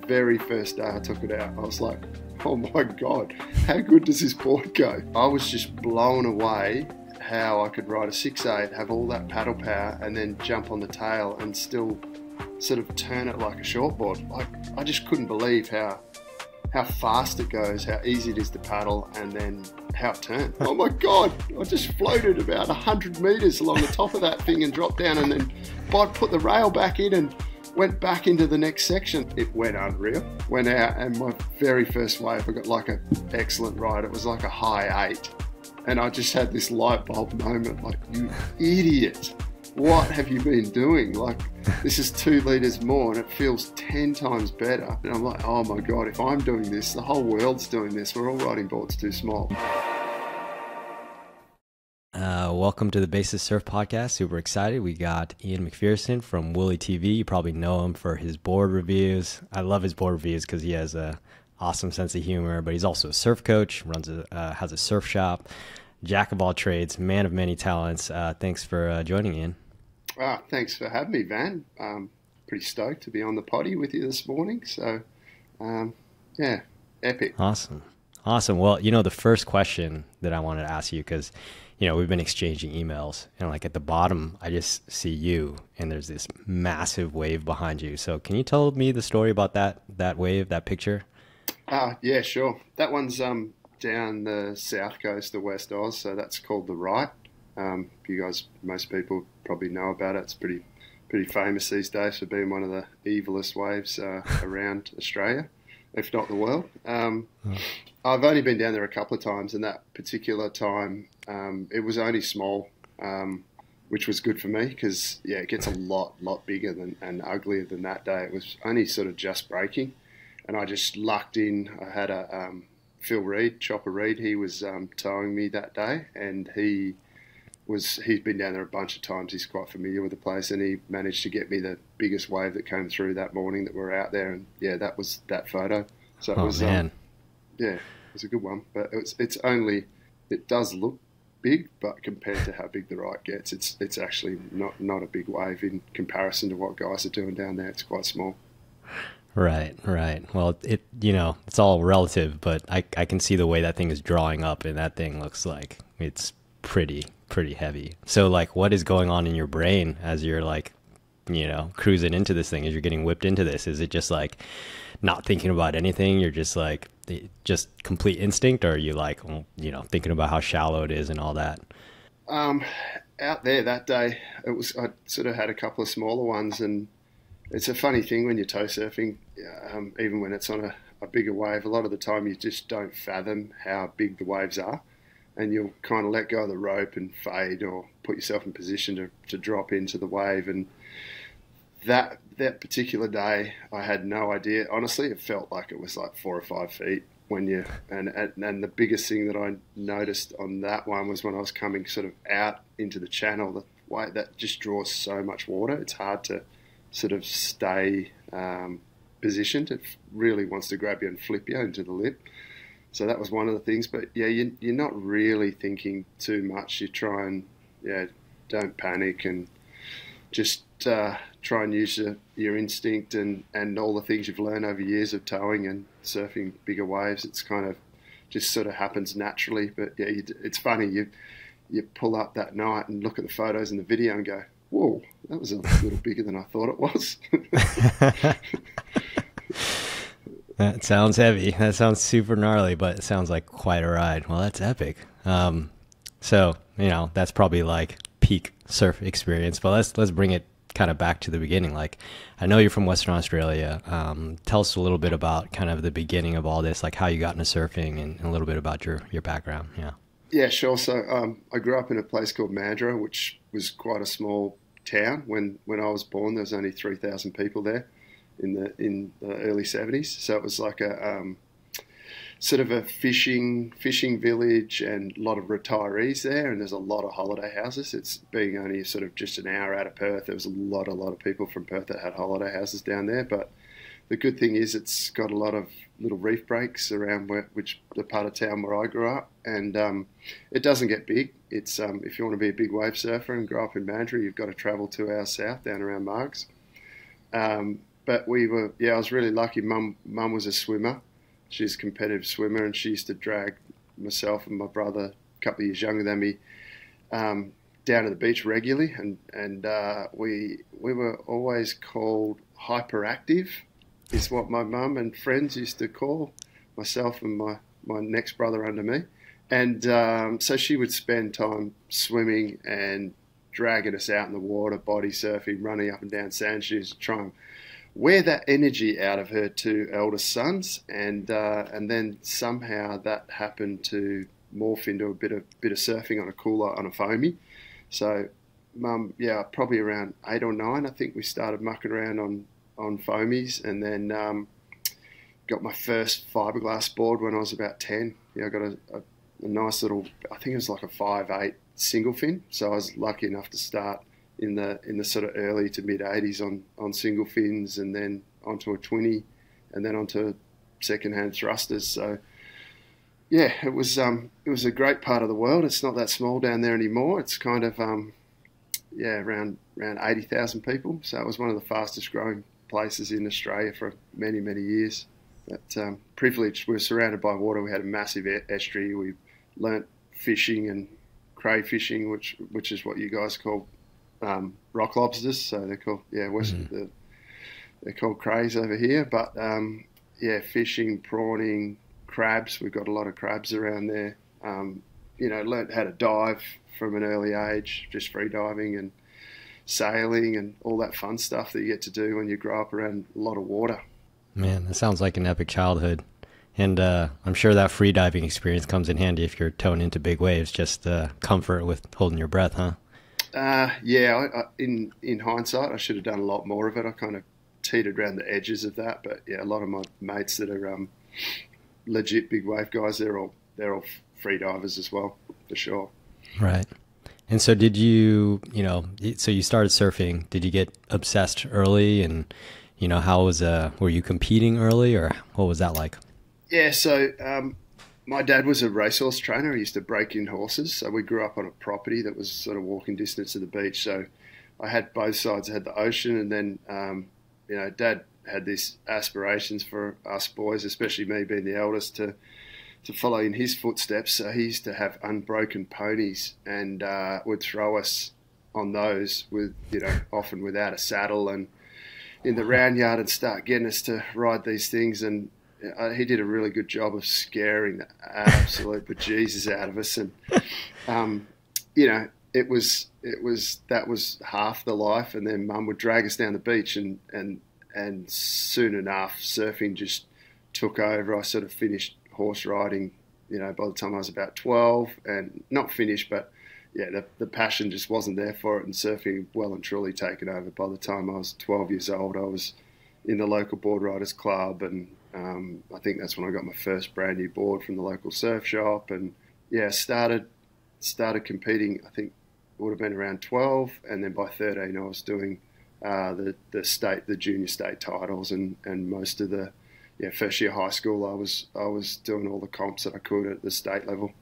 very first day I took it out, I was like, oh my God, how good does this board go? I was just blown away how I could ride a 6/8, have all that paddle power, and then jump on the tail and still sort of turn it like a shortboard. Like, I just couldn't believe how fast it goes, how easy it is to paddle, and then how it turns. Oh my God, I just floated about 100 meters along the top of that thing and dropped down, and then Bod put the rail back in and went back into the next section. It went unreal. Went out, and my very first wave, I got like an excellent ride. It was like a high 8. And I just had this light bulb moment, like, you idiot. What have you been doing? Like, this is 2 litres more and it feels 10 times better. And I'm like, oh my God, if I'm doing this, the whole world's doing this. We're all riding boards too small. Welcome to the Basis Surf Podcast. Super excited. We got Ian McPherson from Woolly TV. You probably know him for his board reviews. I love his board reviews because he has a awesome sense of humor, but he's also a surf coach, has a surf shop, jack of all trades, man of many talents. Thanks for joining, Ian. Thanks for having me, Van. Pretty stoked to be on the potty with you this morning. So, yeah, epic. Awesome. Well, the first question that I wanted to ask you, because, we've been exchanging emails, and like at the bottom, I just see you, and there's this massive wave behind you. So can you tell me the story about that wave, that picture? Yeah, sure. That one's down the south coast of West Oz, so that's called the Right. You guys, most people probably know about it. It's pretty famous these days for being one of the evilest waves around Australia, if not the world. I've only been down there a couple of times, and that particular time it was only small, which was good for me because, yeah, it gets a lot bigger and uglier than that day. It was only sort of just breaking, and I just lucked in. I had a Phil Reed, Chopper Reed, he was towing me that day, and he's been down there a bunch of times. He's quite familiar with the place, and he managed to get me the biggest wave that came through that morning that we were out there. And yeah, that was that photo. So it was, man. Yeah, it was a good one. But it does look big, but compared to how big the Right gets, it's actually not a big wave in comparison to what guys are doing down there. It's quite small. Right. Well, it's all relative, but I can see the way that thing is drawing up, and that thing looks like it's pretty heavy. So like, what is going on in your brain as you're like, cruising into this thing, as you're getting whipped into this? Is it just like not thinking about anything? You're just like, just complete instinct, or are you like, thinking about how shallow it is and all that? Out there that day, I sort of had a couple of smaller ones, and it's a funny thing when you're tow surfing, even when it's on a bigger wave, a lot of the time you just don't fathom how big the waves are, and you'll kind of let go of the rope and fade or put yourself in position to drop into the wave. And that particular day, I had no idea. Honestly, it felt like it was like 4 or 5 feet and the biggest thing that I noticed on that one was when I was coming sort of out into the channel, the way that just draws so much water, it's hard to sort of stay positioned. It really wants to grab you and flip you into the lip. So that was one of the things. But yeah, you're not really thinking too much. You try and, don't panic and just try and use your instinct and all the things you've learned over years of towing and surfing bigger waves. It's kind of just sort of happens naturally. But yeah, it's funny. You pull up that night and look at the photos and the video and go, whoa, that was a little bigger than I thought it was. That sounds heavy. That sounds super gnarly, but it sounds like quite a ride. Well, that's epic. So, that's probably like peak surf experience, but let's bring it kind of back to the beginning. Like, I know you're from Western Australia. Tell us a little bit about kind of the beginning of all this, like how you got into surfing and a little bit about your background. Yeah. Yeah, sure. So I grew up in a place called Mandurah, which was quite a small town. When I was born, there was only 3,000 people there in the early 70s. So it was like a sort of a fishing village and a lot of retirees there, and there's a lot of holiday houses. It's being only sort of just an hour out of Perth. There was a lot of people from Perth that had holiday houses down there. But the good thing is it's got a lot of little reef breaks around the part of town where I grew up, and it doesn't get big. It's if you want to be a big wave surfer and grow up in Mandurah, you've got to travel 2 hours south down around Margs. but I was really lucky. Mum was a swimmer. She's a competitive swimmer, and she used to drag myself and my brother, a couple of years younger than me, down to the beach regularly, and we were always called hyperactive, is what my mum and friends used to call myself and my next brother under me. And so she would spend time swimming and dragging us out in the water, body surfing, running up and down sand dunes to try and wear that energy out of her two eldest sons. And then somehow that happened to morph into a bit of surfing on a cooler, on a foamy. So Mum, probably around 8 or 9, I think we started mucking around on foamies, and then got my first fiberglass board when I was about 10. I got a nice little, I think it was like a 5/8 single fin. So I was lucky enough to start in the sort of early to mid 80s on single fins, and then onto a 20, and then onto second-hand thrusters. So yeah, it was a great part of the world. It's not that small down there anymore. It's kind of around 80,000 people. So it was one of the fastest growing places in Australia for many, many years. But privileged, we were surrounded by water. We had a massive estuary. We learnt fishing and cray fishing, which is what you guys call rock lobsters. So they're called they're called crays over here. But fishing, prawning, crabs. We've got a lot of crabs around there. Learnt how to dive from an early age, just free diving and sailing and all that fun stuff that you get to do when you grow up around a lot of water. Man, that sounds like an epic childhood. And I'm sure that free diving experience comes in handy if you're towing into big waves, just comfort with holding your breath, huh? In hindsight, I should have done a lot more of it. I kind of teetered around the edges of that. But yeah, a lot of my mates that are legit big wave guys, they're all free divers as well, for sure. Right. And so did you, so you started surfing, did you get obsessed early, and, how was, were you competing early, or what was that like? Yeah, so my dad was a racehorse trainer. He used to break in horses. So we grew up on a property that was sort of walking distance to the beach. So I had both sides. I had the ocean, and then, Dad had these aspirations for us boys, especially me being the eldest, to follow in his footsteps. So he used to have unbroken ponies and would throw us on those with, often without a saddle, and in the round yard, and start getting us to ride these things. And he did a really good job of scaring the absolute bejesus out of us. And, that was half the life. And then Mum would drag us down the beach, and soon enough, surfing just took over. I sort of finished horse riding, by the time I was about 12, and not finished, but the passion just wasn't there for it, and surfing well and truly taken over. By the time I was 12 years old, I was in the local board riders club, and I think that's when I got my first brand new board from the local surf shop, and started competing. I think it would have been around 12, and then by 13 I was doing the junior state titles, and most of the first year high school I was doing all the comps that I could at the state level.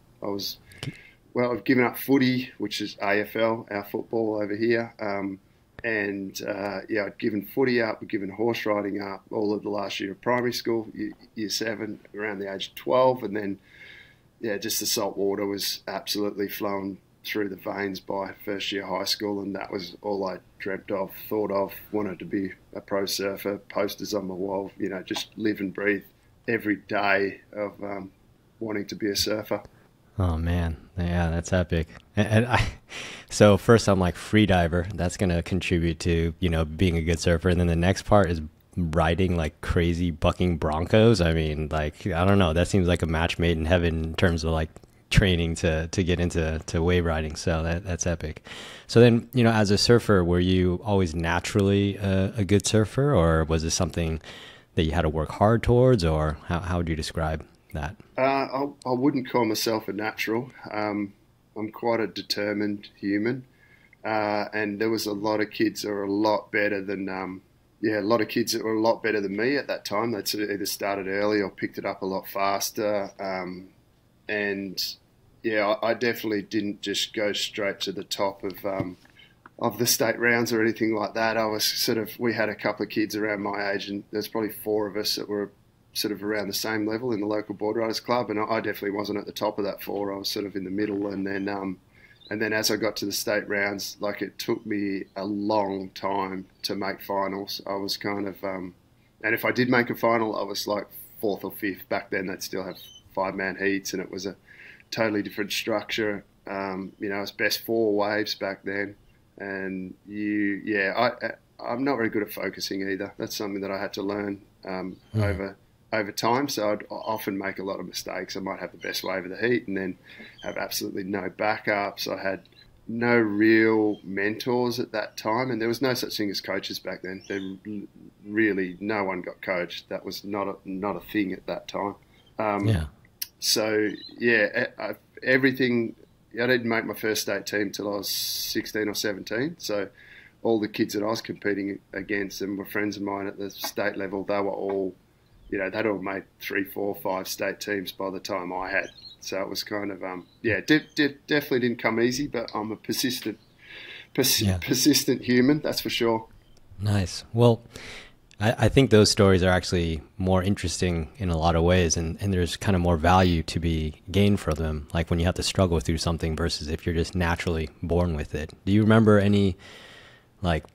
I've given up footy, which is AFL, our football over here, I'd given footy up, I'd given horse riding up all of the last year of primary school, year 7, around the age of 12, and then just the salt water was absolutely flowing through the veins by first year high school, and that was all I dreamt of, thought of, wanted to be a pro surfer, posters on my wall, just live and breathe every day of wanting to be a surfer. Oh man, yeah, that's epic. So first I'm like free diver, that's going to contribute to, being a good surfer. And then the next part is riding like crazy bucking broncos. I mean, like, I don't know, that seems like a match made in heaven in terms of like training to get into wave riding. So that's epic. So then, as a surfer, were you always naturally a good surfer, or was this something that you had to work hard towards, or how would you describe that? I wouldn't call myself a natural. I'm quite a determined human, and there was a lot of kids that were a lot better than a lot of kids that were a lot better than me at that time. They'd sort of either started early or picked it up a lot faster. I definitely didn't just go straight to the top of of the state rounds or anything like that. I was sort of, we had a couple of kids around my age, and there's probably 4 of us that were sort of around the same level in the local board riders club, and I definitely wasn't at the top of that 4. I was sort of in the middle, and then as I got to the state rounds, like, it took me a long time to make finals. I was kind of, and if I did make a final, I was like 4th or 5th. Back then, they'd still have 5-man heats, and it was a totally different structure. You know, it was best 4 waves back then. And I'm not very good at focusing either. That's something that I had to learn over time. So I'd often make a lot of mistakes. I might have the best wave of the heat and then have absolutely no backups. I had no real mentors at that time, and there was no such thing as coaches back then. Really, no one got coached. That was not a thing at that time. So everything. I didn't make my first state team till I was 16 or 17. So all the kids that I was competing against and were friends of mine at the state level, they were all, you know, they'd all made 3, 4, 5 state teams by the time I had. So it was kind of, definitely didn't come easy, but I'm a persistent human, that's for sure. Nice. Well, I think those stories are actually more interesting in a lot of ways, and there's kind of more value to be gained from them, like when you have to struggle through something versus if you're just naturally born with it. Do you remember any like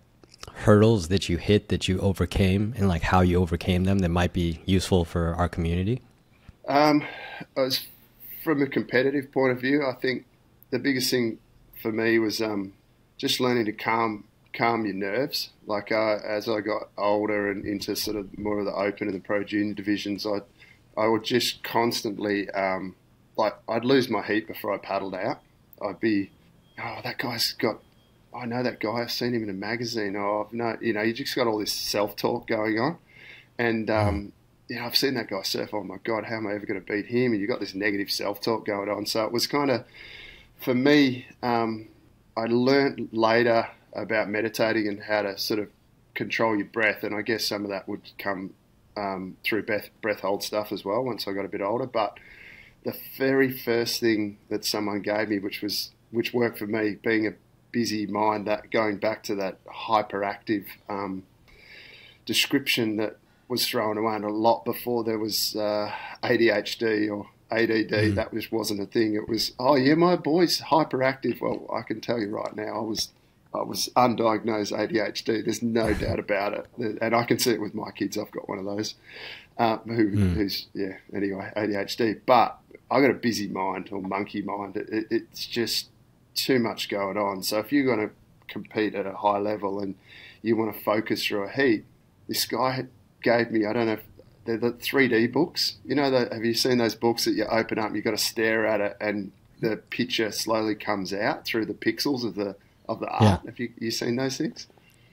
hurdles that you hit that you overcame, and like how you overcame them that might be useful for our community? As from a competitive point of view, I think the biggest thing for me was just learning to calm your nerves. Like as I got older and into sort of more of the open and the pro junior divisions, I would just constantly like I'd lose my heat before I paddled out. I'd be, that guy's got, I know that guy, I've seen him in a magazine. No, you know, you just got all this self-talk going on, and I've seen that guy surf. Oh my God, how am I ever going to beat him? And you got this negative self-talk going on. So it was kind of, for me, I learned later about meditating and how to sort of control your breath, and I guess some of that would come through breath hold stuff as well once I got a bit older. But the very first thing that someone gave me, which worked for me, being a busy mind, that going back to that hyperactive description that was thrown around a lot before there was ADHD or ADD. That just wasn't a thing. It was, oh yeah, my boy's hyperactive. Well, I can tell you right now, I was undiagnosed ADHD. There's no doubt about it, and I can see it with my kids. I've got one of those who's anyway, ADHD. But I got a busy mind or monkey mind. It's just too much going on. So if you're going to compete at a high level and you want to focus through a heat, this guy gave me, I don't know, they're the 3D books. You know, have you seen those books that you open up, you've got to stare at it and the picture slowly comes out through the pixels of the art? Have you seen those things?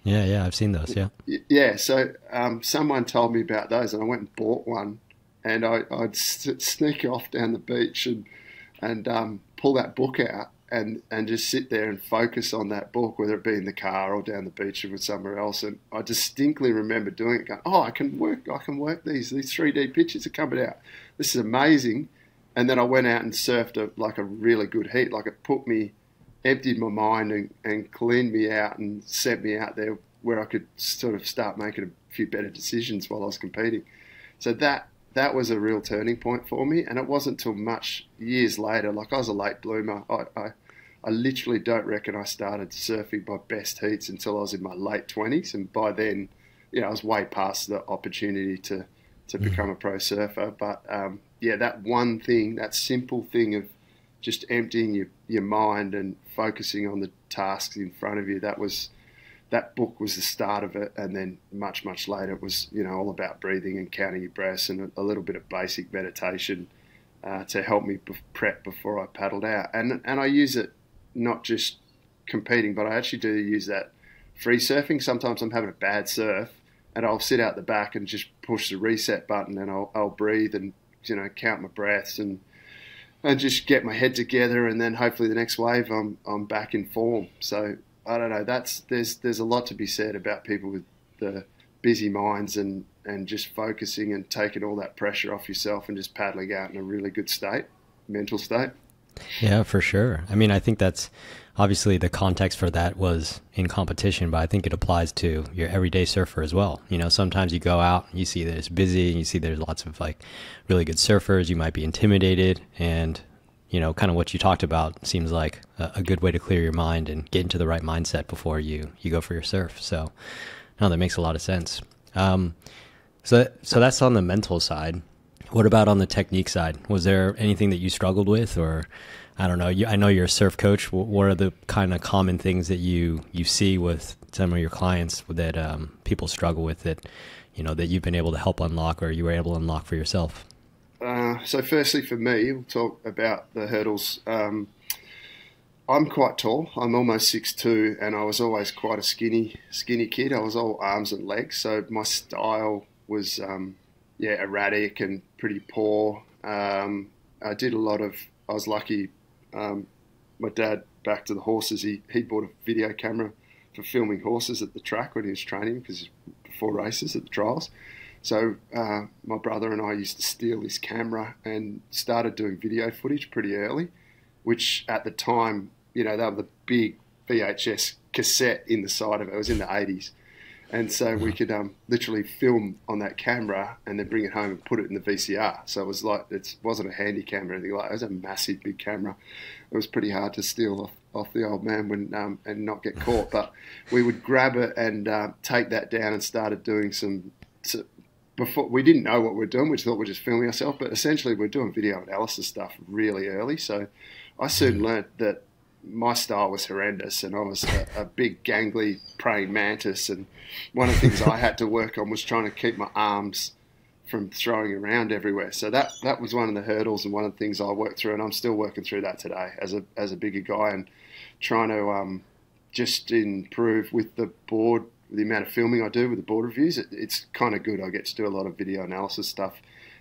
Yeah, I've seen those, yeah. Yeah, so someone told me about those, and I went and bought one, and I'd sneak off down the beach and pull that book out and just sit there and focus on that book, whether it be in the car or down the beach or somewhere else. And I distinctly remember doing it, going, I can work these 3D pictures are coming out. This is amazing. And then I went out and surfed a really good heat. Like, it put me, emptied my mind and cleaned me out and sent me out there where I could sort of start making a few better decisions while I was competing. So that was a real turning point for me, and it wasn't till much years later. Like, I was a late bloomer. I literally don't reckon I started surfing my best heats until I was in my late 20s, and by then, you know, I was way past the opportunity to become a pro surfer. But that one thing, that simple thing of just emptying your mind and focusing on the tasks in front of you, that book was the start of it. And then much, much later, it was, you know, all about breathing and counting your breaths and a little bit of basic meditation to help me prep before I paddled out. And I use it not just competing, but I actually do use that free surfing. Sometimes I'm having a bad surf and I'll sit out the back and just push the reset button, and I'll breathe and, you know, count my breaths and just get my head together, and then hopefully the next wave I'm back in form. So I don't know. There's a lot to be said about people with the busy minds and just focusing and taking all that pressure off yourself and just paddling out in a really good state, mental state. Yeah, for sure. I mean, I think that's obviously the context for that was in competition, but I think it applies to your everyday surfer as well. You know, sometimes you go out, you see that it's busy, and you see there's lots of like really good surfers, you might be intimidated, and you know, kind of what you talked about seems like a good way to clear your mind and get into the right mindset before you go for your surf. So no, that makes a lot of sense. So that's on the mental side. What about on the technique side? Was there anything that you struggled with, or I don't know, I know you're a surf coach. What are the kind of common things that you see with some of your clients that people struggle with that, you know, that you've been able to help unlock or you were able to unlock for yourself? So firstly, for me, we'll talk about the hurdles. I'm quite tall. I'm almost 6'2", and I was always quite a skinny kid. I was all arms and legs, so my style was erratic and pretty poor. I did a lot of. I was lucky. My dad, back to the horses, he bought a video camera for filming horses at the track when he was training, because before races at the trials. So my brother and I used to steal his camera and started doing video footage pretty early, which at the time, you know, they were the big VHS cassette in the side of it. It was in the 80s. And so we could literally film on that camera and then bring it home and put it in the VCR. So it was like, it wasn't a handy camera or anything like that. It was a massive big camera. It was pretty hard to steal off the old man when and not get caught. But we would grab it and take that down and started doing before we didn't know what we were doing. We just thought we were just filming ourselves. But essentially we're doing video analysis stuff really early. So I soon learned that my style was horrendous, and I was a big gangly praying mantis, and one of the things I had to work on was trying to keep my arms from throwing around everywhere. So that was one of the hurdles and one of the things I worked through, and I'm still working through that today as a bigger guy, and trying to just improve with the board, the amount of filming I do with the board reviews. It's kind of good. I get to do a lot of video analysis stuff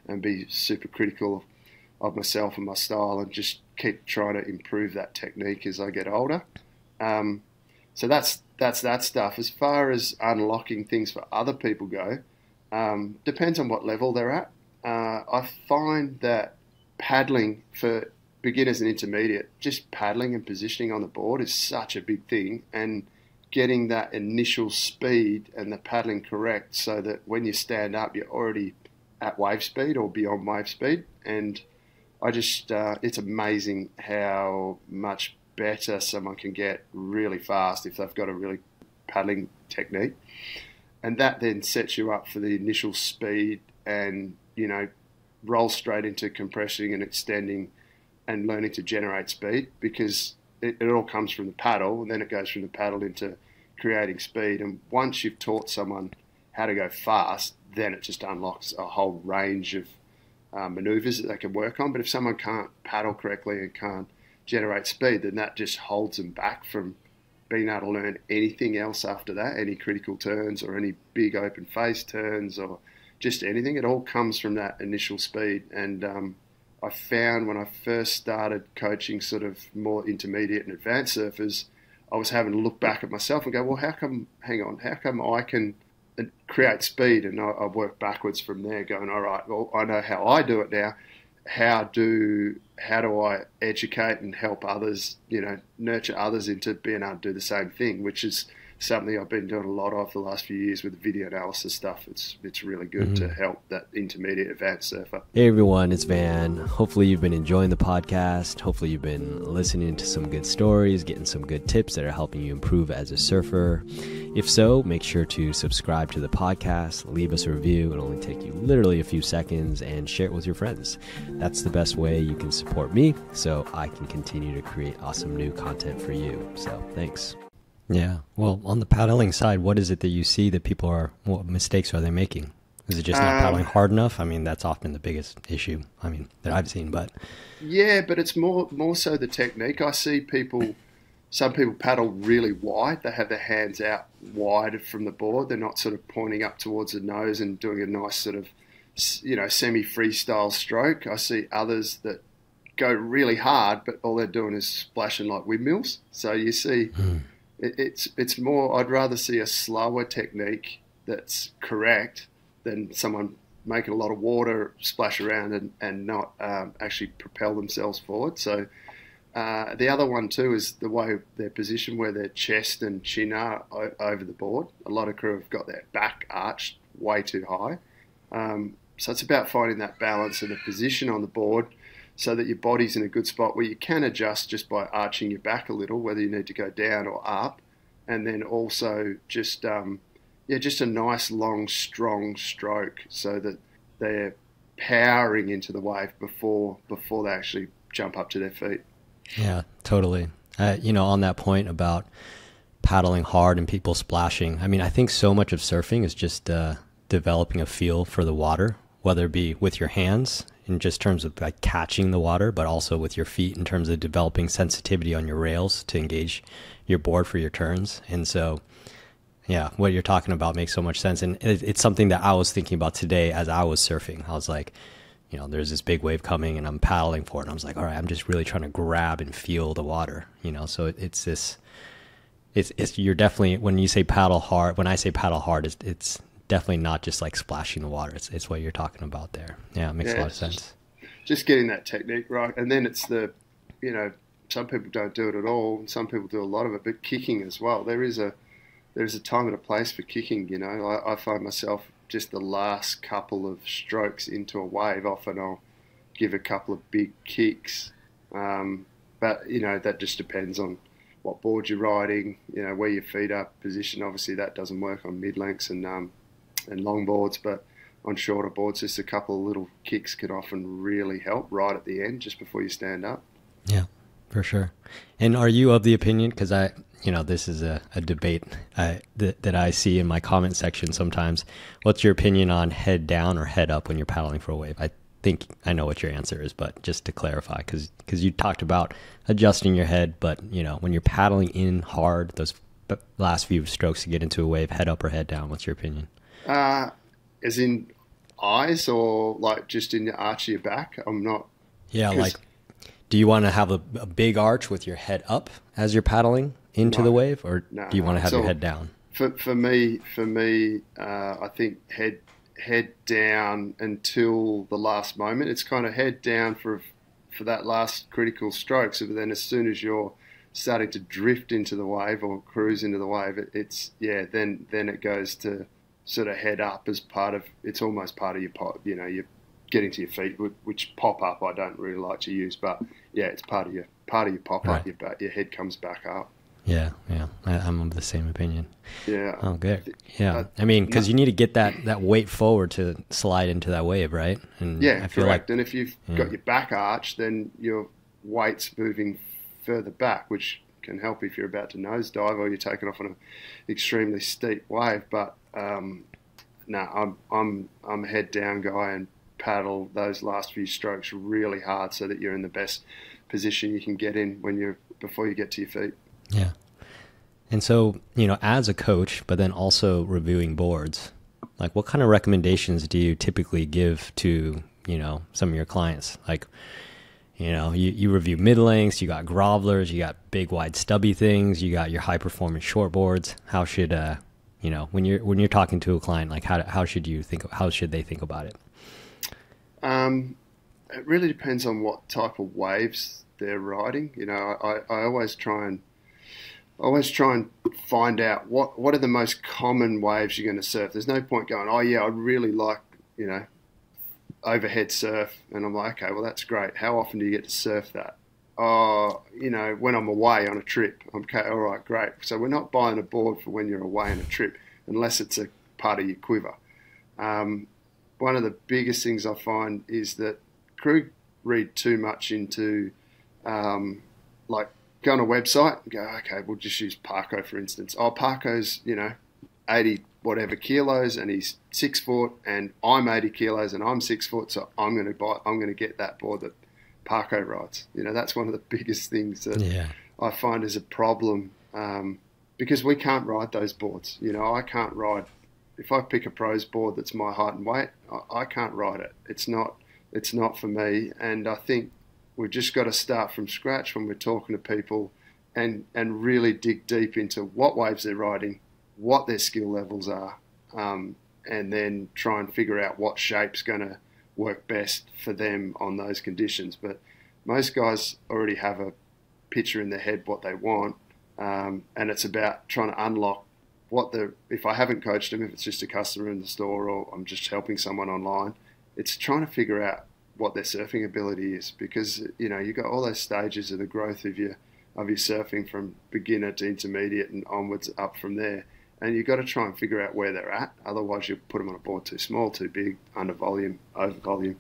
and be super critical of myself and my style, and just keep trying to improve that technique as I get older. So that's that stuff. As far as unlocking things for other people go, depends on what level they're at. I find that paddling for beginners and intermediate, just paddling and positioning on the board is such a big thing, and getting that initial speed and the paddling correct so that when you stand up, you're already at wave speed or beyond wave speed. And I just, it's amazing how much better someone can get really fast if they've got a really paddling technique. And that then sets you up for the initial speed and, you know, roll straight into compressing and extending and learning to generate speed, because it all comes from the paddle, and then it goes from the paddle into creating speed. And once you've taught someone how to go fast, then it just unlocks a whole range of maneuvers that they can work on. But if someone can't paddle correctly and can't generate speed, then that just holds them back from being able to learn anything else after that, any critical turns or any big open face turns or just anything. It all comes from that initial speed. And I found when I first started coaching sort of more intermediate and advanced surfers, I was having to look back at myself and go, well, how come I can create speed? And I work backwards from there, going, all right, well, I know how I do it now. How do I educate and help others, you know, nurture others into being able to do the same thing, which is something I've been doing a lot of the last few years with the video analysis stuff. It's really good to help that intermediate advanced surfer. Hey everyone, it's Van. Hopefully you've been enjoying the podcast. Hopefully you've been listening to some good stories, getting some good tips that are helping you improve as a surfer. If so, make sure to subscribe to the podcast, leave us a review. It'll only take you literally a few seconds, and share it with your friends. That's the best way you can support me so I can continue to create awesome new content for you. So thanks. Yeah. Well, on the paddling side, what is it that you see that people what mistakes are they making? Is it just not paddling hard enough? I mean, that's often the biggest issue, that I've seen, but. Yeah, but it's more so the technique. I see some people paddle really wide. They have their hands out wide from the board. They're not sort of pointing up towards the nose and doing a nice sort of, you know, semi-freestyle stroke. I see others that go really hard, but all they're doing is splashing like windmills. So you see... It's more, I'd rather see a slower technique that's correct than someone making a lot of water splash around and not actually propel themselves forward. So The other one too is the way they're positioned, where their chest and chin are over the board. A lot of crew have got their back arched way too high. So it's about finding that balance and the position on the board so that your body's in a good spot where you can adjust just by arching your back a little, whether you need to go down or up, and then also just just a nice long strong stroke so that they're powering into the wave before they actually jump up to their feet. Yeah, totally. On that point about paddling hard and people splashing, I mean, I think so much of surfing is just developing a feel for the water, whether it be with your hands in just terms of like catching the water, but also with your feet in terms of developing sensitivity on your rails to engage your board for your turns. And so, yeah, what you're talking about makes so much sense. And it's something that I was thinking about today as I was surfing. I was like, there's this big wave coming and I'm paddling for it. And I was like, all right, I'm just really trying to grab and feel the water, so you're definitely, when you say paddle hard, when I say paddle hard, it's definitely not just like splashing the water. It's what you're talking about there. Yeah, it makes a lot of sense. Just getting that technique right. And then it's some people don't do it at all. And some people do a lot of it, but kicking as well. There's a time and a place for kicking, I find myself just the last couple of strokes into a wave, often I'll give a couple of big kicks. But, that just depends on what board you're riding, where your feet are positioned. Obviously, that doesn't work on mid-lengths and long boards, but on shorter boards, just a couple of little kicks can often really help right at the end, just before you stand up. Yeah, for sure. And are you of the opinion, because this is a debate that I see in my comment section sometimes. What's your opinion on head down or head up when you're paddling for a wave? I think I know what your answer is, but just to clarify, because you talked about adjusting your head, but when you're paddling in hard, those last few strokes to get into a wave, head up or head down, what's your opinion? As in eyes, or like just in the arch of your back? I'm not... Yeah, like, do you want to have a big arch with your head up as you're paddling into the wave, or do you want to have your head down? For me, I think head down until the last moment. It's kind of head down for that last critical stroke. So then as soon as you're starting to drift into the wave or cruise into the wave, then it goes to sort of head up as part of, it's almost part of your pop, you're getting to your feet, which pop up I don't really like to use, but yeah, it's part of your pop up, your head comes back up. Yeah, I'm of the same opinion. Yeah. Oh, good. Yeah, I mean, because you need to get that weight forward to slide into that wave, right? And yeah, I feel correct. And if you've got your back arch, then your weight's moving further back, which can help if you're about to nosedive or you're taking off on an extremely steep wave. But I'm a head down guy and paddle those last few strokes really hard so that you're in the best position you can get in before you get to your feet. Yeah. And so, as a coach, but then also reviewing boards, like what kind of recommendations do you typically give to, some of your clients? Like, you review mid-lengths, you got grovelers, you got big, wide, stubby things, you got your high-performance shortboards. How should, when you're talking to a client, like how should they think about it? It really depends on what type of waves they're riding. I always try and find out what are the most common waves you're going to surf. There's no point going, oh yeah, I'd really like, overhead surf. And I'm like, okay, well that's great. How often do you get to surf that? Oh, when I'm away on a trip. Okay, all right, great. So we're not buying a board for when you're away on a trip, unless it's a part of your quiver. One of the biggest things I find is that crew read too much into, go on a website and go, okay, we'll just use Parko, for instance. Oh, Parko's, 80 whatever kilos and he's 6 foot and I'm 80 kilos and I'm 6 foot. So I'm going to get that board that Parko rides. That's one of the biggest things that I find is a problem, because we can't ride those boards. I can't ride, if I pick a pro's board that's my height and weight, I can't ride it. It's not for me. And I think we've just got to start from scratch when we're talking to people and really dig deep into what waves they're riding, what their skill levels are, and then try and figure out what shape's going to work best for them on those conditions. But most guys already have picture in their head what they want, and it's about trying to unlock if I haven't coached them, if it's just a customer in the store or I'm just helping someone online, it's trying to figure out what their surfing ability is, because you've got all those stages of the growth of your surfing from beginner to intermediate and onwards up from there, and you've got to try and figure out where they're at. Otherwise, you put them on a board too small, too big, under volume, over volume.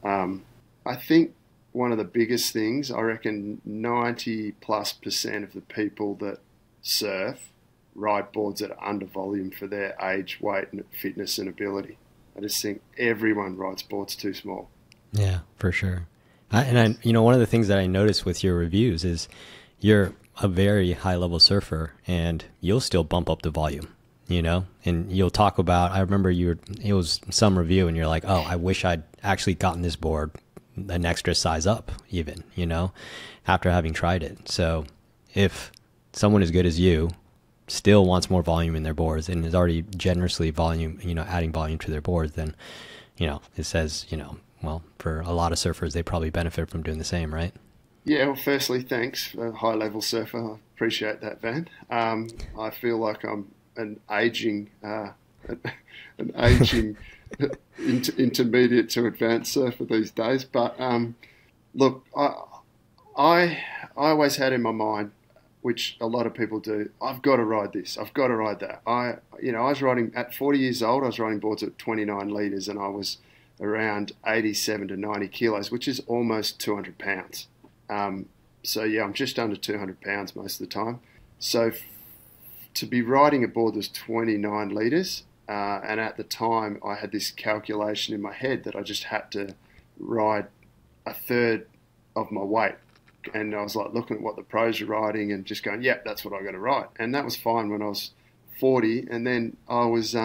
I think one of the biggest things, I reckon 90+% of the people that surf ride boards that are under volume for their age, weight, and fitness and ability. I just think everyone rides boards too small. Yeah, for sure. One of the things that I noticed with your reviews is you're a very high level surfer and you'll still bump up the volume, and you'll talk about, I remember it was some review and you're like, oh, I wish I'd actually gotten this board an extra size up even, after having tried it. So if someone as good as you still wants more volume in their boards and is already generously adding volume to their boards, then, it says, well, for a lot of surfers, they probably benefit from doing the same, right? Yeah, well, firstly, thanks, a high-level surfer. I appreciate that, Van. I feel like I'm an aging intermediate to advanced surfer these days. But look, I always had in my mind, which a lot of people do, I've got to ride this, I've got to ride that. I was riding at 40 years old. I was riding boards at 29 litres, and I was around 87 to 90 kilos, which is almost 200 pounds. So yeah, I'm just under 200 pounds most of the time. So to be riding a board that's 29 litres, and at the time I had this calculation in my head that I just had to ride a third of my weight. And I was like looking at what the pros are riding and just going, yep, that's what I got to ride. And that was fine when I was 40. And then I was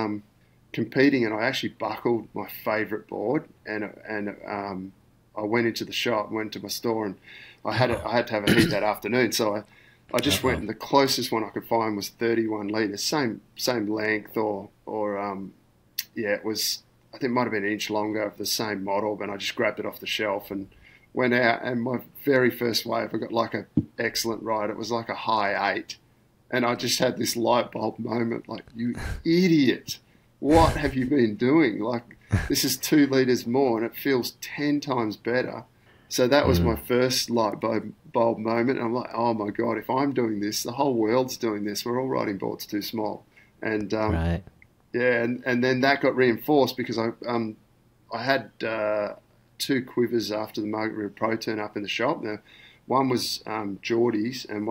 competing, and I actually buckled my favourite board, and I went into the shop, went to my store, and I had to have a heat that afternoon. So I just went, and the closest one I could find was 31 litres, same length, or it was, I think it might have been an inch longer, of the same model, but I just grabbed it off the shelf and went out. And my very first wave, I got like an excellent ride. It was like a high 8, and I just had this light bulb moment, like, you idiot, what have you been doing? Like, this is 2 litres more, and it feels 10 times better. So that was my first light bulb moment. And I'm like, oh my God, if I'm doing this, the whole world's doing this. We're all riding boards too small. And right. Yeah, and then that got reinforced because I had 2 quivers after the Margaret Pro turn up in the shop. Now, one was Geordie's, and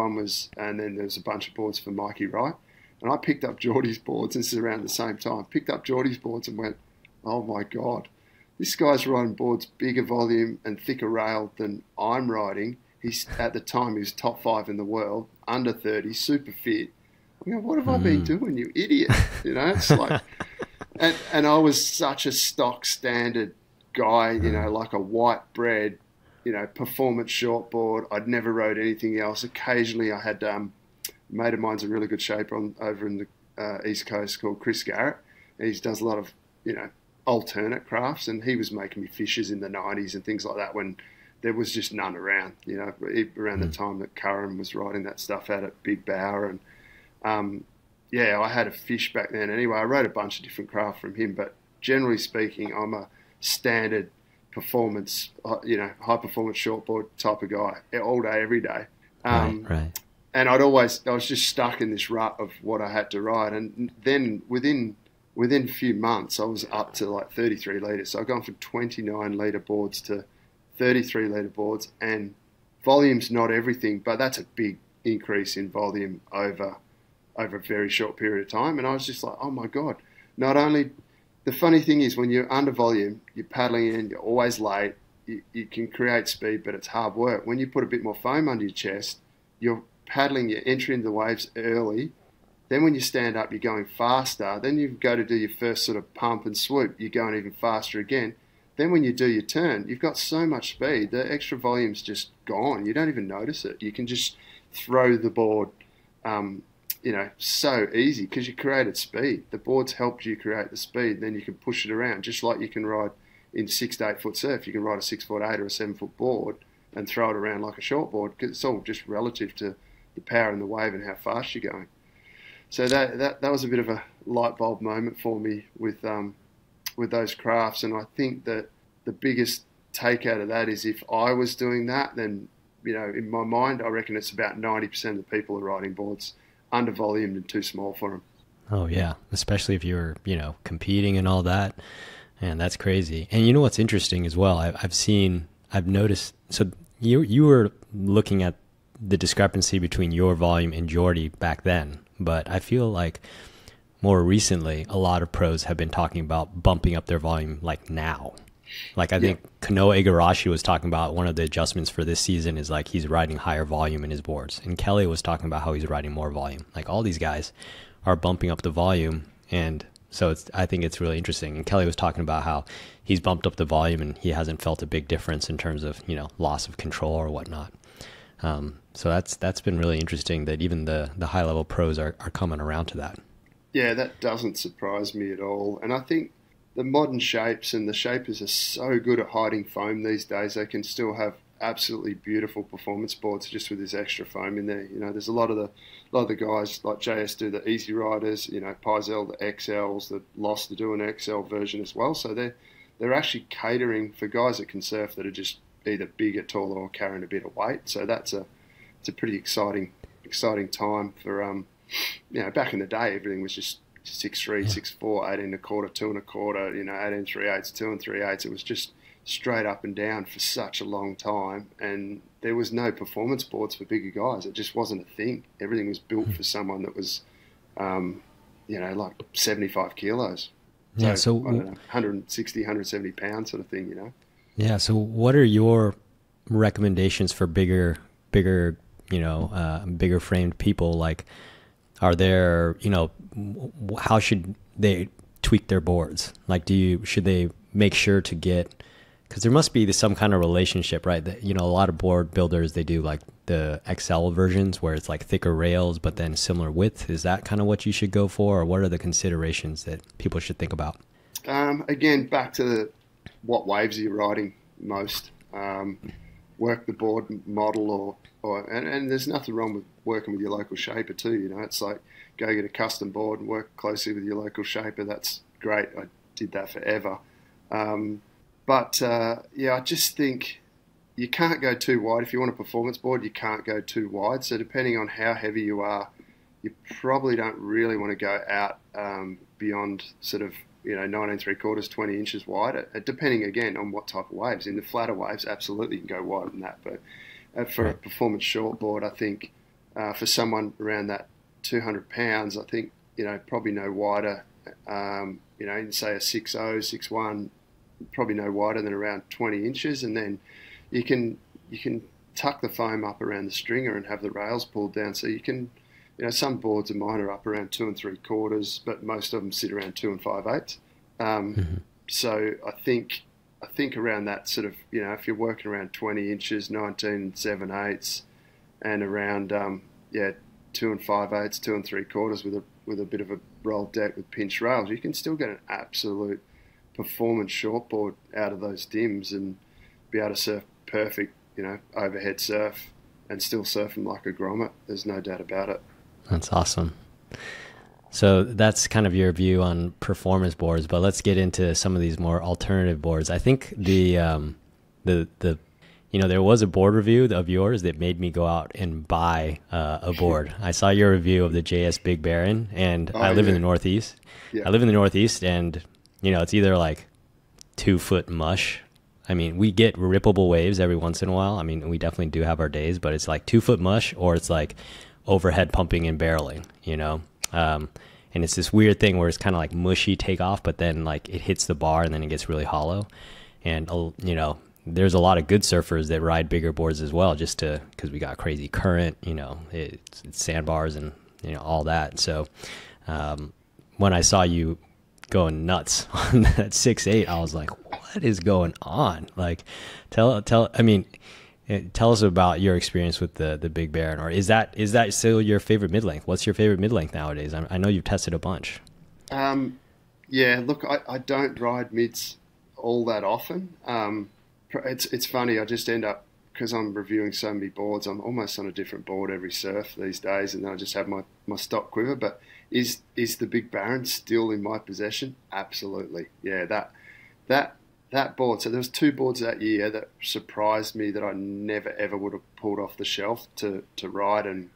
then there was a bunch of boards for Mikey Wright. And I picked up Geordie's boards, and this is around the same time. Picked up Geordie's boards and went, oh my God, this guy's riding boards bigger volume and thicker rail than I'm riding. At the time, he was top 5 in the world, under 30, super fit. I go, what have I been doing, you idiot? It's like, and I was such a stock standard guy, like a white bread, performance shortboard. I'd never rode anything else. Occasionally I had a mate of mine's a really good shaper over in the East Coast called Chris Garrett. He does a lot of, alternate crafts, and he was making me fishes in the 90s and things like that when there was just none around, around the time that Curran was riding that stuff out at Big Bower. And I had a fish back then. Anyway, I rode a bunch of different craft from him, but generally speaking, I'm a standard performance, high performance shortboard type of guy, all day, every day. Right. And I was just stuck in this rut of what I had to ride. And then within a few months, I was up to like 33 litres. So I've gone from 29 litre boards to 33 litre boards, and volume's not everything, but that's a big increase in volume over a very short period of time. And I was just like, oh my God, not only, the funny thing is when you're under volume, you're paddling in, you're always late, you can create speed, but it's hard work. When you put a bit more foam under your chest, you're paddling, you're entering the waves early. Then when you stand up, you're going faster. Then you go to do your first sort of pump and swoop, you're going even faster again. Then when you do your turn, you've got so much speed, the extra volume's just gone. You don't even notice it. You can just throw the board, so easy because you created speed. The board's helped you create the speed. Then you can push it around, just like you can ride in 6 to 8 foot surf. You can ride a 6 foot 8 or a 7 foot board, and throw it around like a shortboard, because it's all just relative to the power in the wave and how fast you're going. So that was a bit of a light bulb moment for me with those crafts. And I think that the biggest take out of that is if I was doing that, then, you know, in my mind, I reckon it's about 90% of the people are riding boards under volumed and too small for them. Oh yeah, especially if you're, you know, competing and all that. And that's crazy. And you know what's interesting as well? I've noticed. So you were looking at the discrepancy between your volume and Jordy back then, but I feel like more recently, a lot of pros have been talking about bumping up their volume like now. Like I think Kanoa Igarashi was talking about one of the adjustments for this season is like he's riding higher volume in his boards. And Kelly was talking about how he's riding more volume. Like all these guys are bumping up the volume. And so I think it's really interesting. And Kelly was talking about how he's bumped up the volume and he hasn't felt a big difference in terms of, you know, loss of control or whatnot. So that's been really interesting that even the high level pros are coming around to that. Yeah, that doesn't surprise me at all. And I think the modern shapes and the shapers are so good at hiding foam these days. They can still have absolutely beautiful performance boards just with this extra foam in there. You know, there's a lot of the guys like JS do the Easy Riders. You know, Pizel the XLs, the Lost to do an XL version as well. So they're actually catering for guys that can surf that are just either bigger, taller, or carrying a bit of weight. So it's a pretty exciting time for you know, back in the day everything was just 6'3", 6'4", 18 1/4, 2 1/4, you know, 18 3/8, 2 3/8. It was just straight up and down for such a long time, and there was no performance boards for bigger guys. It just wasn't a thing. Everything was built for someone that was, you know, like 75 kilos. So I don't know, 160, 170 pounds sort of thing, you know. Yeah. So what are your recommendations for bigger, you know, bigger framed people? Like, are there, you know, how should they tweak their boards? Like, should they make sure to get, because there must be some kind of relationship, right? That, you know, a lot of board builders, they do like the XL versions where it's like thicker rails, but then similar width. Is that kind of what you should go for? Or what are the considerations that people should think about? Again, back to what waves are you riding most? Work the board model and there's nothing wrong with working with your local shaper too, you know. It's like go get a custom board and work closely with your local shaper. That's great. I did that forever. But I just think you can't go too wide. If you want a performance board, you can't go too wide. So depending on how heavy you are, you probably don't really want to go out beyond sort of, you know, 19 3/4, 20 inches wide, depending again on what type of waves. In the flatter waves, absolutely you can go wider than that. But for a performance shortboard, I think for someone around that 200 pounds, I think, you know, probably no wider, you know, in say a 6.0, 6.1, probably no wider than around 20 inches. And then you can tuck the foam up around the stringer and have the rails pulled down. So you can, you know, some boards of mine are up around 2 3/4, but most of them sit around 2 5/8. So I think around that sort of, you know, if you're working around 20 inches, 19 7/8, and around 2 5/8, 2 3/4 with a bit of a rolled deck with pinch rails, you can still get an absolute performance shortboard out of those dims and be able to surf perfect, you know, overhead surf and still surf them like a grommet. There's no doubt about it. That's awesome. So that's kind of your view on performance boards, but let's get into some of these more alternative boards. I think the you know, there was a board review of yours that made me go out and buy a board. I saw your review of the JS Big Baron, and I live in the Northeast. Yeah. I live in the Northeast, and, you know, it's either like 2-foot mush. I mean, we get rippable waves every once in a while. I mean, we definitely do have our days, but it's like 2-foot mush, or it's like overhead pumping and barreling, you know? And it's this weird thing where it's kind of like mushy takeoff, but then like it hits the bar and then it gets really hollow. And, you know, there's a lot of good surfers that ride bigger boards as well, just because we got crazy current, you know, it's sandbars and, you know, all that. So when I saw you going nuts on that 6.8, I was like, what is going on? Like, tell us about your experience with the Big Baron, or is that still your favorite mid-length? What's your favorite mid-length nowadays? I know you've tested a bunch. Yeah, look, I don't ride mids all that often. It's funny, I just end up because I'm reviewing so many boards, I'm almost on a different board every surf these days, and then I just have my stock quiver. But is the Big Baron still in my possession? Absolutely. Yeah, that board. So there was 2 boards that year that surprised me that I never ever would have pulled off the shelf to ride, and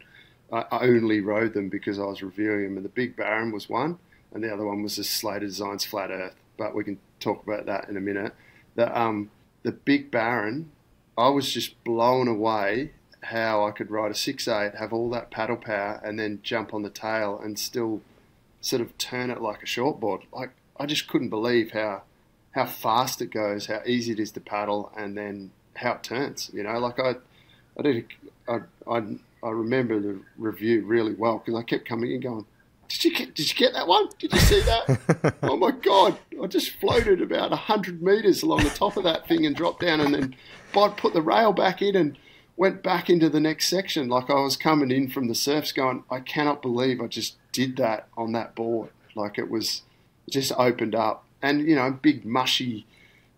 I only rode them because I was reviewing them. And the Big Baron was one, and the other one was the Slater Designs Flat Earth. But we can talk about that in a minute. The Big Baron, I was just blown away how I could ride a 6.8, have all that paddle power, and then jump on the tail and still sort of turn it like a shortboard. Like, I just couldn't believe how fast it goes, how easy it is to paddle, and then how it turns. You know, like I remember the review really well because I kept coming in going, did you get that one? Did you see that? Oh my God. I just floated about 100 meters along the top of that thing and dropped down, and then Bod put the rail back in and went back into the next section. Like, I was coming in from the surfs going, I cannot believe I just did that on that board. Like, it just opened up. And, you know, big mushy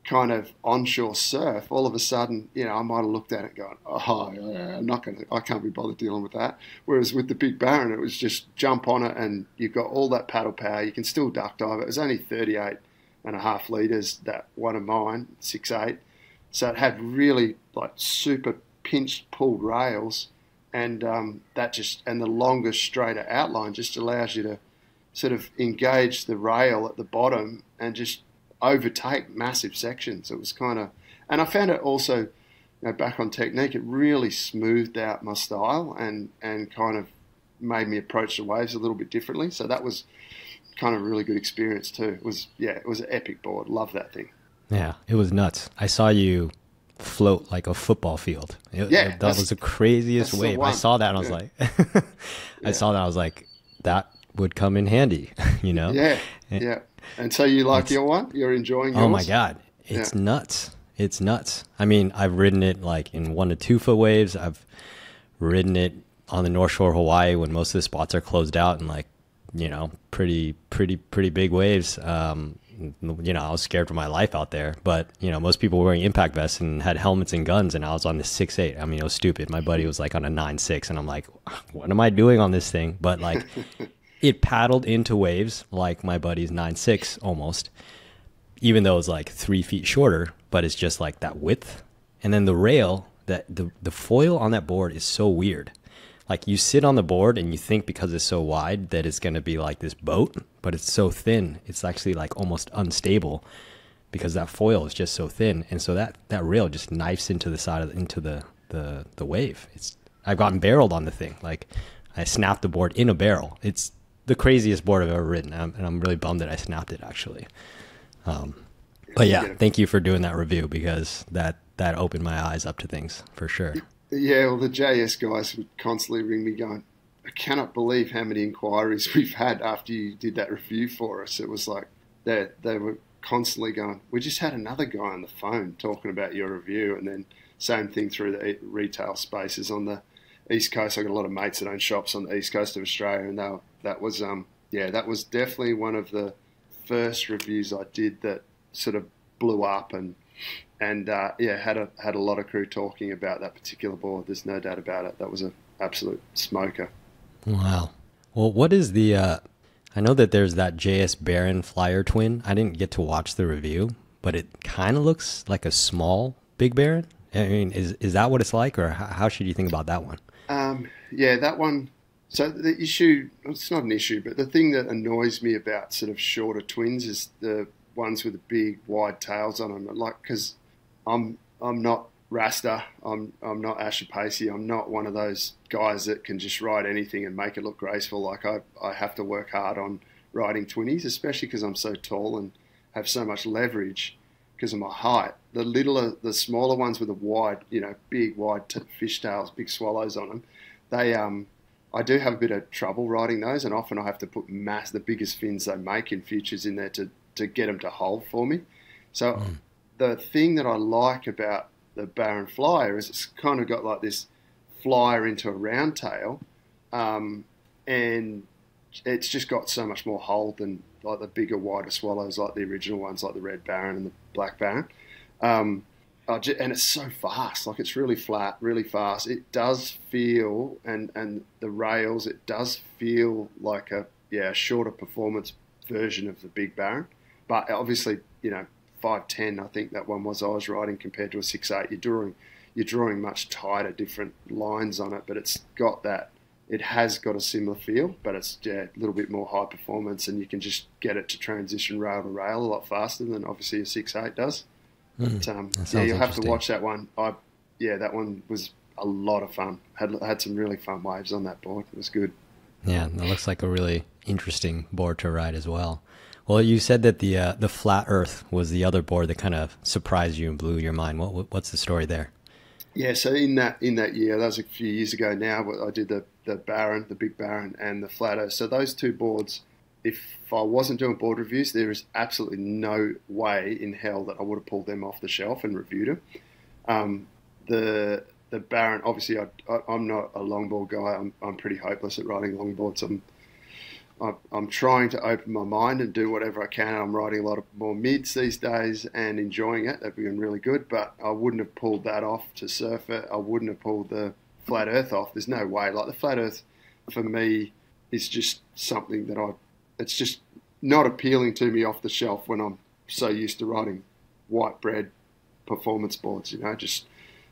kind of onshore surf, all of a sudden, you know, I might have looked at it going, I can't be bothered dealing with that. Whereas with the Big Baron, it was just jump on it and you've got all that paddle power. You can still duck dive. It was only 38.5 litres, that one of mine, 6.8. So it had really like super pinched pulled rails, and and the longer, straighter outline just allows you to sort of engage the rail at the bottom and just overtake massive sections. It was kind of, and I found it also, you know, back on technique, it really smoothed out my style and kind of made me approach the waves a little bit differently. So that was kind of a really good experience too. It was an epic board. Love that thing. Yeah, it was nuts. I saw you float like a football field. That was the craziest wave. I saw that and I was like, I was like, that would come in handy, you know? Yeah. And so you like your one? You're enjoying yours? Oh my God. It's nuts. It's nuts. I mean, I've ridden it like in 1 to 2 foot waves. I've ridden it on the North Shore of Hawaii when most of the spots are closed out and like, you know, pretty big waves. You know, I was scared for my life out there, but you know, most people were wearing impact vests and had helmets and guns, and I was on the 6.8. I mean, it was stupid. My buddy was like on a 9.6, and I'm like, what am I doing on this thing? But like, it paddled into waves like my buddy's 9.6 almost, even though it's like 3 feet shorter, but it's just like that width. And then the rail, that the foil on that board is so weird. Like, you sit on the board and you think because it's so wide that it's going to be like this boat, but it's so thin. It's actually like almost unstable because that foil is just so thin. And so that rail just knifes into the side into the wave. I've gotten barreled on the thing. Like, I snapped the board in a barrel. It's the craziest board I've ever ridden. And I'm really bummed that I snapped it actually. But yeah, thank you for doing that review because that opened my eyes up to things for sure. Yeah, well, the JS guys would constantly ring me going, I cannot believe how many inquiries we've had after you did that review for us. It was like they were constantly going, we just had another guy on the phone talking about your review, and then same thing through the retail spaces on the East Coast. I've got a lot of mates that own shops on the East Coast of Australia, and that was definitely one of the first reviews I did that sort of blew up and had a lot of crew talking about that particular board. There's no doubt about it. That was an absolute smoker. Wow. Well, what is the I know that there's that JS Baron Flyer twin. I didn't get to watch the review, but it kind of looks like a small Big Baron. I mean, is that what it's like, or how should you think about that one? Yeah, that one. So the issue, it's not an issue, but the thing that annoys me about sort of shorter twins is the ones with the big wide tails on them. Like, because I'm not Rasta, I'm not Asher Pacey, I'm not one of those guys that can just ride anything and make it look graceful. Like, I have to work hard on riding twinnies, especially because I'm so tall and have so much leverage because of my height. The smaller ones with the wide, big wide fish tails, big swallows on them, I do have a bit of trouble riding those, and often I have to put the biggest fins they make in futures in there to get them to hold for me. So the thing that I like about the Baron Flyer is it's kind of got like this flyer into a round tail, and it's just got so much more hold than like the bigger, wider swallows, like the original ones, like the Red Baron and the Black Baron. And it's so fast. Like, it's really flat, really fast. It does feel, and the rails, it does feel like a shorter performance version of the Big Baron. But obviously, 510, I think that one was I was riding, compared to a 6.8. You're drawing much tighter, different lines on it, but it has got a similar feel, but it's a little bit more high performance, and you can just get it to transition rail to rail a lot faster than obviously a 6.8 does. But you'll have to watch that one. That one was a lot of fun. Had some really fun waves on that board. It was good. Yeah, that looks like a really interesting board to ride as well. Well, you said that the Flat Earth was the other board that kind of surprised you and blew your mind. What's the story there? Yeah, so in that year, that was a few years ago now, but I did the Baron, the Big Baron, and the Flat Earth. So those two boards, if I wasn't doing board reviews, there is absolutely no way in hell that I would have pulled them off the shelf and reviewed them. The Baron, obviously, I'm not a longboard guy. I'm pretty hopeless at riding longboards. I'm trying to open my mind and do whatever I can. I'm riding a lot of more mids these days and enjoying it. They've been really good, but I wouldn't have pulled that off to surf it. I wouldn't have pulled the Flat Earth off. There's no way. Like, the Flat Earth, for me, is just something that it's just not appealing to me off the shelf when I'm so used to riding white bread performance boards, just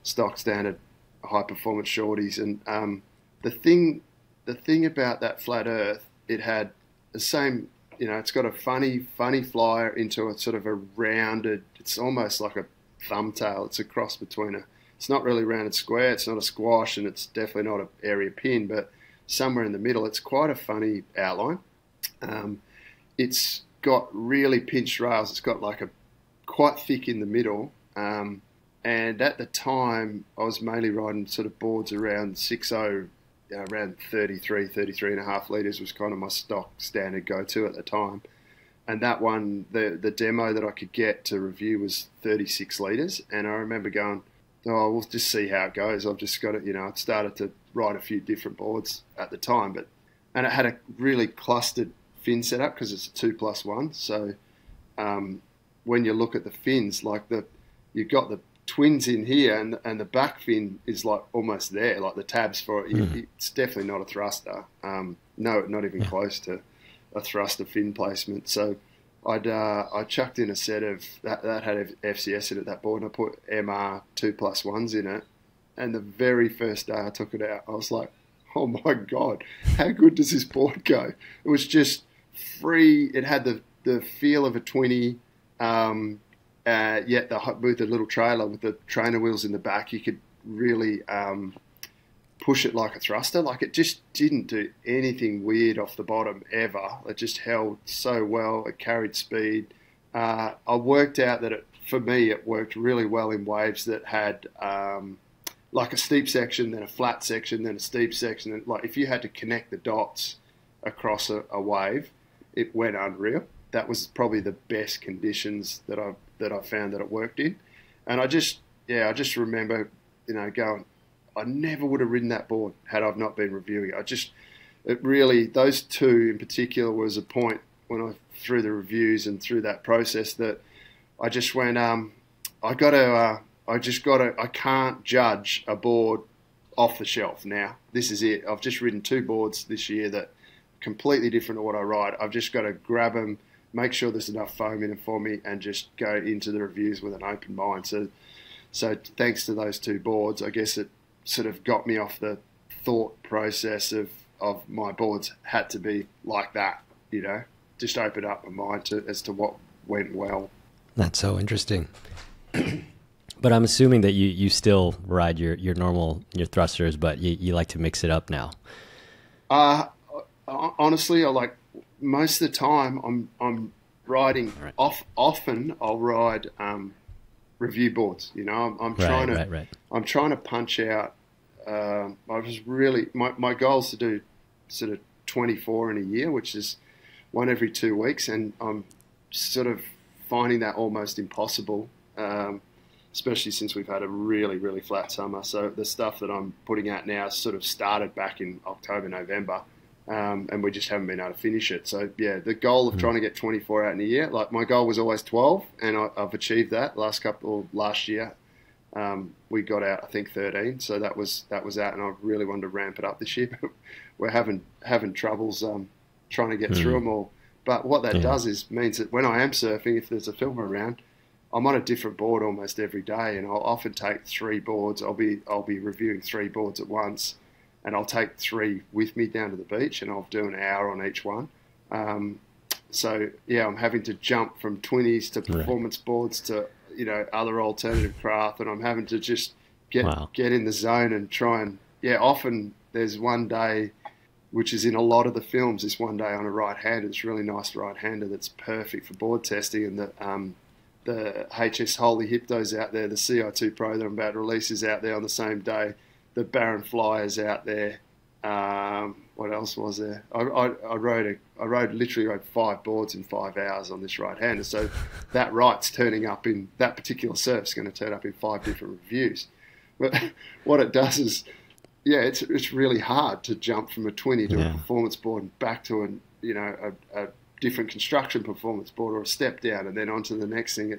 stock standard high performance shorties. And the thing about that Flat Earth, it had the same, it's got a funny flyer into a sort of a rounded, it's almost like a thumbtail. It's a cross between it's not really rounded square, it's not a squash, and it's definitely not an area pin, but somewhere in the middle. It's quite a funny outline. It's got really pinched rails. It's got like quite thick in the middle. And at the time, I was mainly riding sort of boards around 6.0, around 33 and a half litres was kind of my stock standard go-to at the time. And that one, the demo that I could get to review was 36 litres. And I remember going, we'll just see how it goes. I've just got it, I'd started to ride a few different boards at the time. And it had a really clustered fin setup because it's a 2+1. So when you look at the fins, like you've got the twins in here, and the back fin is like almost there, like the tabs for it. It's definitely not a thruster. No, not even close to a thruster fin placement. So I chucked in a set of that had FCS in it, that board, and I put MR 2+1s in it. And the very first day I took it out, I was like, oh my God, how good does this board go? It was just free. It had the feel of a 20, yet with the little trailer with the trainer wheels in the back, you could really push it like a thruster. Like, it just didn't do anything weird off the bottom ever. It just held so well. It carried speed. I worked out that for me, it worked really well in waves that had like a steep section, then a flat section, then a steep section. And like, if you had to connect the dots across a wave, it went unreal. That was probably the best conditions that I found that it worked in. And I just remember, going, I never would have ridden that board had I not been reviewing it. Those two in particular was a point when I, through the reviews and through that process, that I just went, I can't judge a board off the shelf now. This is it. I've just ridden two boards this year that completely different to what I ride. I've just got to grab them, make sure there's enough foam in it for me, and just go into the reviews with an open mind. So thanks to those two boards, I guess it sort of got me off the thought process of my boards had to be like that, just open up my mind as to what went well. That's so interesting. But I'm assuming that you still ride your thrusters, but you like to mix it up now. Honestly, I like, most of the time I'm riding often I'll ride review boards. I'm trying to punch out. I was really my goal is to do sort of 24 in a year, which is one every 2 weeks, and I'm sort of finding that almost impossible. Especially since we've had a really, really flat summer. So the stuff that I'm putting out now sort of started back in October, November, and we just haven't been able to finish it. So, yeah, the goal of trying to get 24 out in a year, like my goal was always 12, and I've achieved that last year. We got out, I think, 13, so that was out, and I really wanted to ramp it up this year. But we're having troubles trying to get through them all. But what that does is means that when I am surfing, if there's a film around, I'm on a different board almost every day, and I'll often take 3 boards. I'll be reviewing 3 boards at once, and I'll take 3 with me down to the beach, and I'll do an hour on each one. So yeah, I'm having to jump from 20s to performance boards to other alternative craft, and I'm having to just get in the zone and try and Often there's one day, which is in a lot of the films, this one day on a right-hander, this really nice right-hander that's perfect for board testing, and the HS Holy Hypto's out there, the CI2 Pro that I'm about to release is out there on the same day, the Baron Flyer's out there. What else was there? I literally rode 5 boards in 5 hours on this right-hander. So that right's turning up in that particular surf's going to turn up in 5 different reviews. But what it does is, it's really hard to jump from a 20 to a performance board and back to a different construction performance board or a step down and then onto the next thing.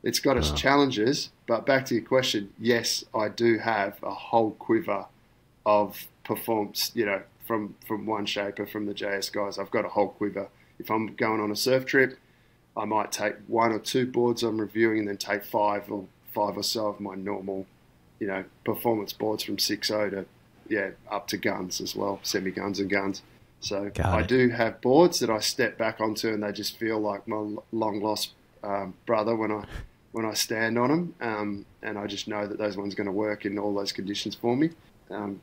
It's got its challenges. But back to your question, yes, I do have a whole quiver of performance, from one shaper, from the JS guys. I've got a whole quiver. If I'm going on a surf trip, I might take 1 or 2 boards I'm reviewing and then take 5 or so of my normal, performance boards from 6.0 to, up to guns as well, semi-guns and guns. So I do have boards that I step back onto, and they just feel like my long-lost brother when I stand on them, and I just know that those ones are going to work in all those conditions for me.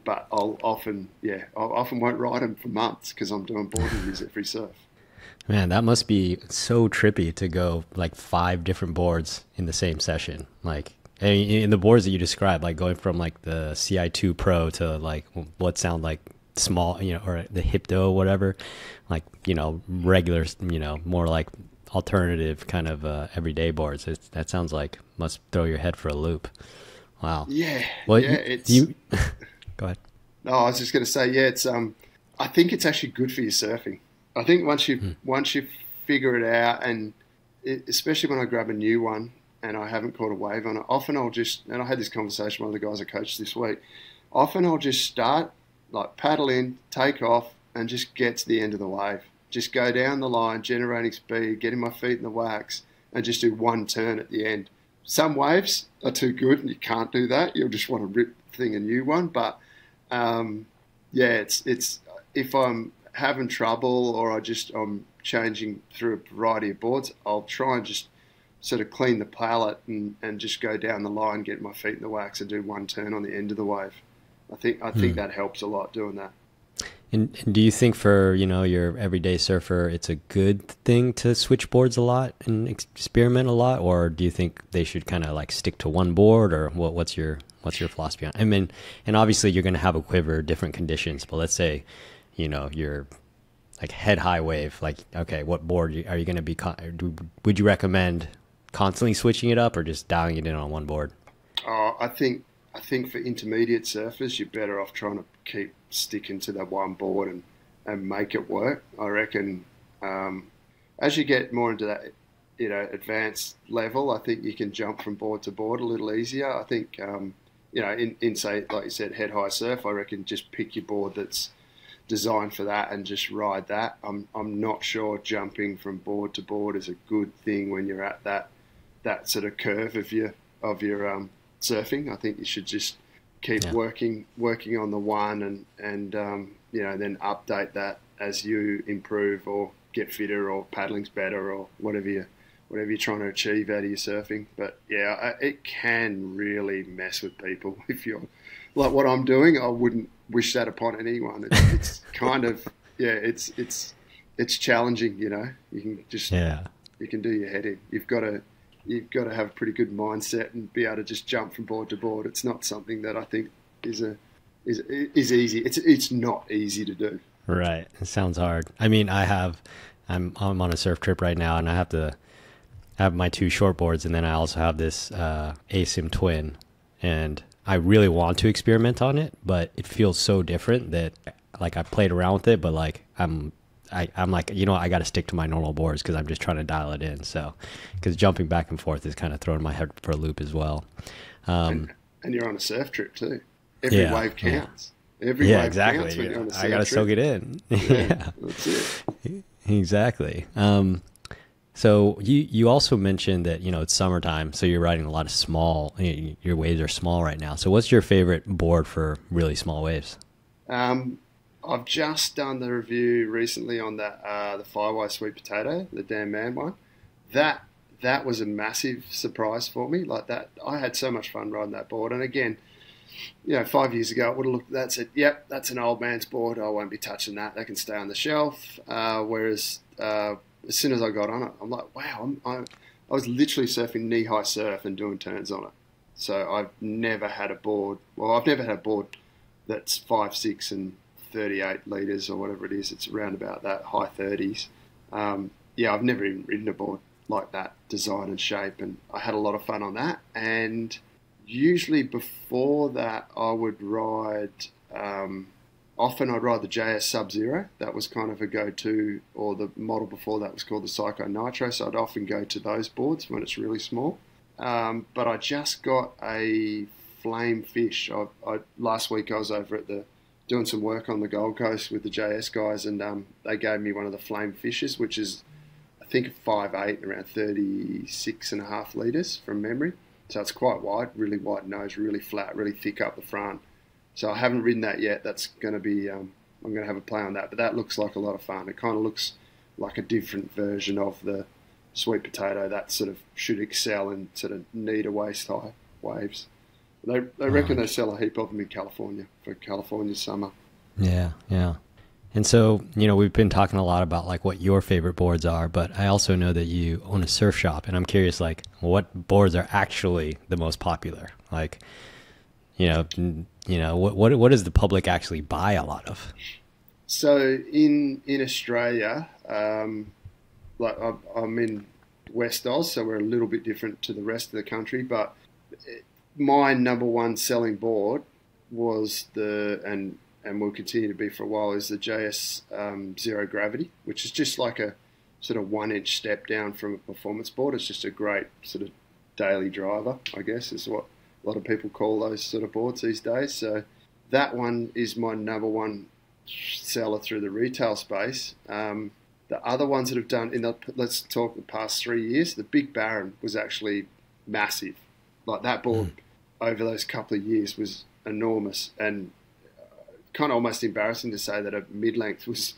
But I'll often won't ride them for months because I'm doing board reviews every surf. Man, that must be so trippy to go like 5 different boards in the same session. Like in the boards that you described, like going from like the CI2 Pro to like what sound like small, or the Hypto or whatever, like, regular, more like alternative kind of everyday boards. That sounds like must throw your head for a loop. Wow. Yeah. Well, it's Go ahead. No, I was just going to say, it's. I think it's actually good for your surfing. I think once you figure it out, and especially when I grab a new one and I haven't caught a wave on it, often I'll just, and I had this conversation with one of the guys I coached this week. Often I'll just start, like paddle in, take off, and just get to the end of the wave. Just go down the line, generating speed, getting my feet in the wax, and just do one turn at the end. Some waves are too good and you can't do that. You'll just want to rip the thing a new one. But it's if I'm having trouble or I'm changing through a variety of boards, I'll try and just sort of clean the palette and just go down the line, get my feet in the wax and do one turn on the end of the wave. I think that helps a lot doing that. And do you think for, your everyday surfer, it's a good thing to switch boards a lot and experiment a lot? Or do you think they should kind of like stick to one board, or what's your philosophy on it? I mean, and obviously you're going to have a quiver, different conditions, but let's say, you're like head high wave, like, okay, what board are you going to be, would you recommend constantly switching it up or just dialing it in on one board? I think for intermediate surfers, you're better off trying to keep sticking to that one board and make it work. I reckon as you get more into that, advanced level, I think you can jump from board to board a little easier. I think, in say, like you said, head high surf, I reckon just pick your board that's designed for that and just ride that. I'm not sure jumping from board to board is a good thing when you're at that sort of curve of your surfing. I think you should just keep working on the one and then update that as you improve or get fitter or paddling's better or whatever you're trying to achieve out of your surfing. But it can really mess with people if you're like what I'm doing. I wouldn't wish that upon anyone. It's kind of it's challenging. You can just you can do your head in. You've got to have a pretty good mindset and be able to just jump from board to board. It's not something that I think is easy. It's not easy to do. Right. It sounds hard. I mean, I'm on a surf trip right now, and I have to have my 2 short boards, and then I also have this ASIM twin, and I really want to experiment on it, but it feels so different that like I played around with it, but like I'm like, I got to stick to my normal boards because I'm just trying to dial it in. So, because jumping back and forth is kind of throwing my head for a loop as well. And you're on a surf trip too. Every Yeah, wave yeah. counts. Every Yeah, wave exactly. counts when you're on a surf I gotta trip. soak it in. Yeah, Yeah, that's it. exactly. So you also mentioned that, you know, it's summertime, so you're riding a lot of small, your waves are small right now. So what's your favorite board for really small waves? I've just done the review recently on that the Firewire Sweet Potato, the Dan Man one. That that was a massive surprise for me. Like that, I had so much fun riding that board. And again, 5 years ago, I would have looked at that and said, "Yep, that's an old man's board. I won't be touching that. That can stay on the shelf." Whereas as soon as I got on it, I'm like, "Wow!" I was literally surfing knee-high surf and doing turns on it. So I've never had a board. Well, I've never had a board that's 5'6" and 38 litres or whatever it is. It's around about that high 30s. I've never even ridden a board like that, design and shape, and I had a lot of fun on that. And usually before that, I would ride. Often I'd ride the JS Sub-Zero. That was kind of a go-to, or the model before that was called the Psycho Nitro. So I'd often go to those boards when it's really small. But I just got a Flame Fish. Last week I was over at doing some work on the Gold Coast with the JS guys, and they gave me one of the Flame Fishes, which is I think 5'8", around 36.5 litres from memory. So it's quite wide, really wide nose, really flat, really thick up the front. So I haven't ridden that yet. That's going to be, I'm going to have a play on that. But that looks like a lot of fun. It kind of looks like a different version of the Sweet Potato that sort of should excel in sort of knee to waist high waves. They reckon they sell a heap of them in California for California summer. Yeah, yeah. And so, we've been talking a lot about like what your favorite boards are, but I also know that you own a surf shop, and I'm curious, like, what boards are actually the most popular? Like, what does the public actually buy a lot of? So in Australia, like I'm in West Oz, so we're a little bit different to the rest of the country, but my number one selling board was and will continue to be for a while, is the JS Zero Gravity, which is just like a sort of 1-inch step down from a performance board. It's just a great sort of daily driver, I guess, is what a lot of people call those sort of boards these days. So that one is my number one seller through the retail space. The other ones that have done, let's talk the past 3 years, the Big Baron was actually massive. Like that board over those couple of years was enormous, and kind of almost embarrassing to say that a mid-length was,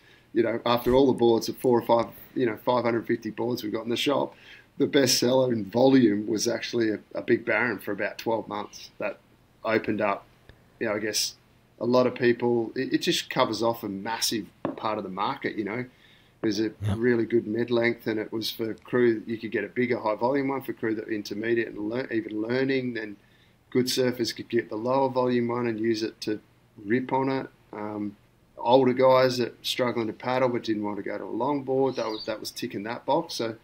after all the boards of 4 or 5, 550 boards we got in the shop, the best seller in volume was actually a Big Baron for about 12 months. That opened up, I guess a lot of people, it just covers off a massive part of the market, It was a really good mid-length, and it was for crew. You could get a bigger high volume one for crew that were intermediate and even learning. Then good surfers could get the lower volume one and use it to rip on it. Older guys that were struggling to paddle but didn't want to go to a longboard, that was ticking that box. So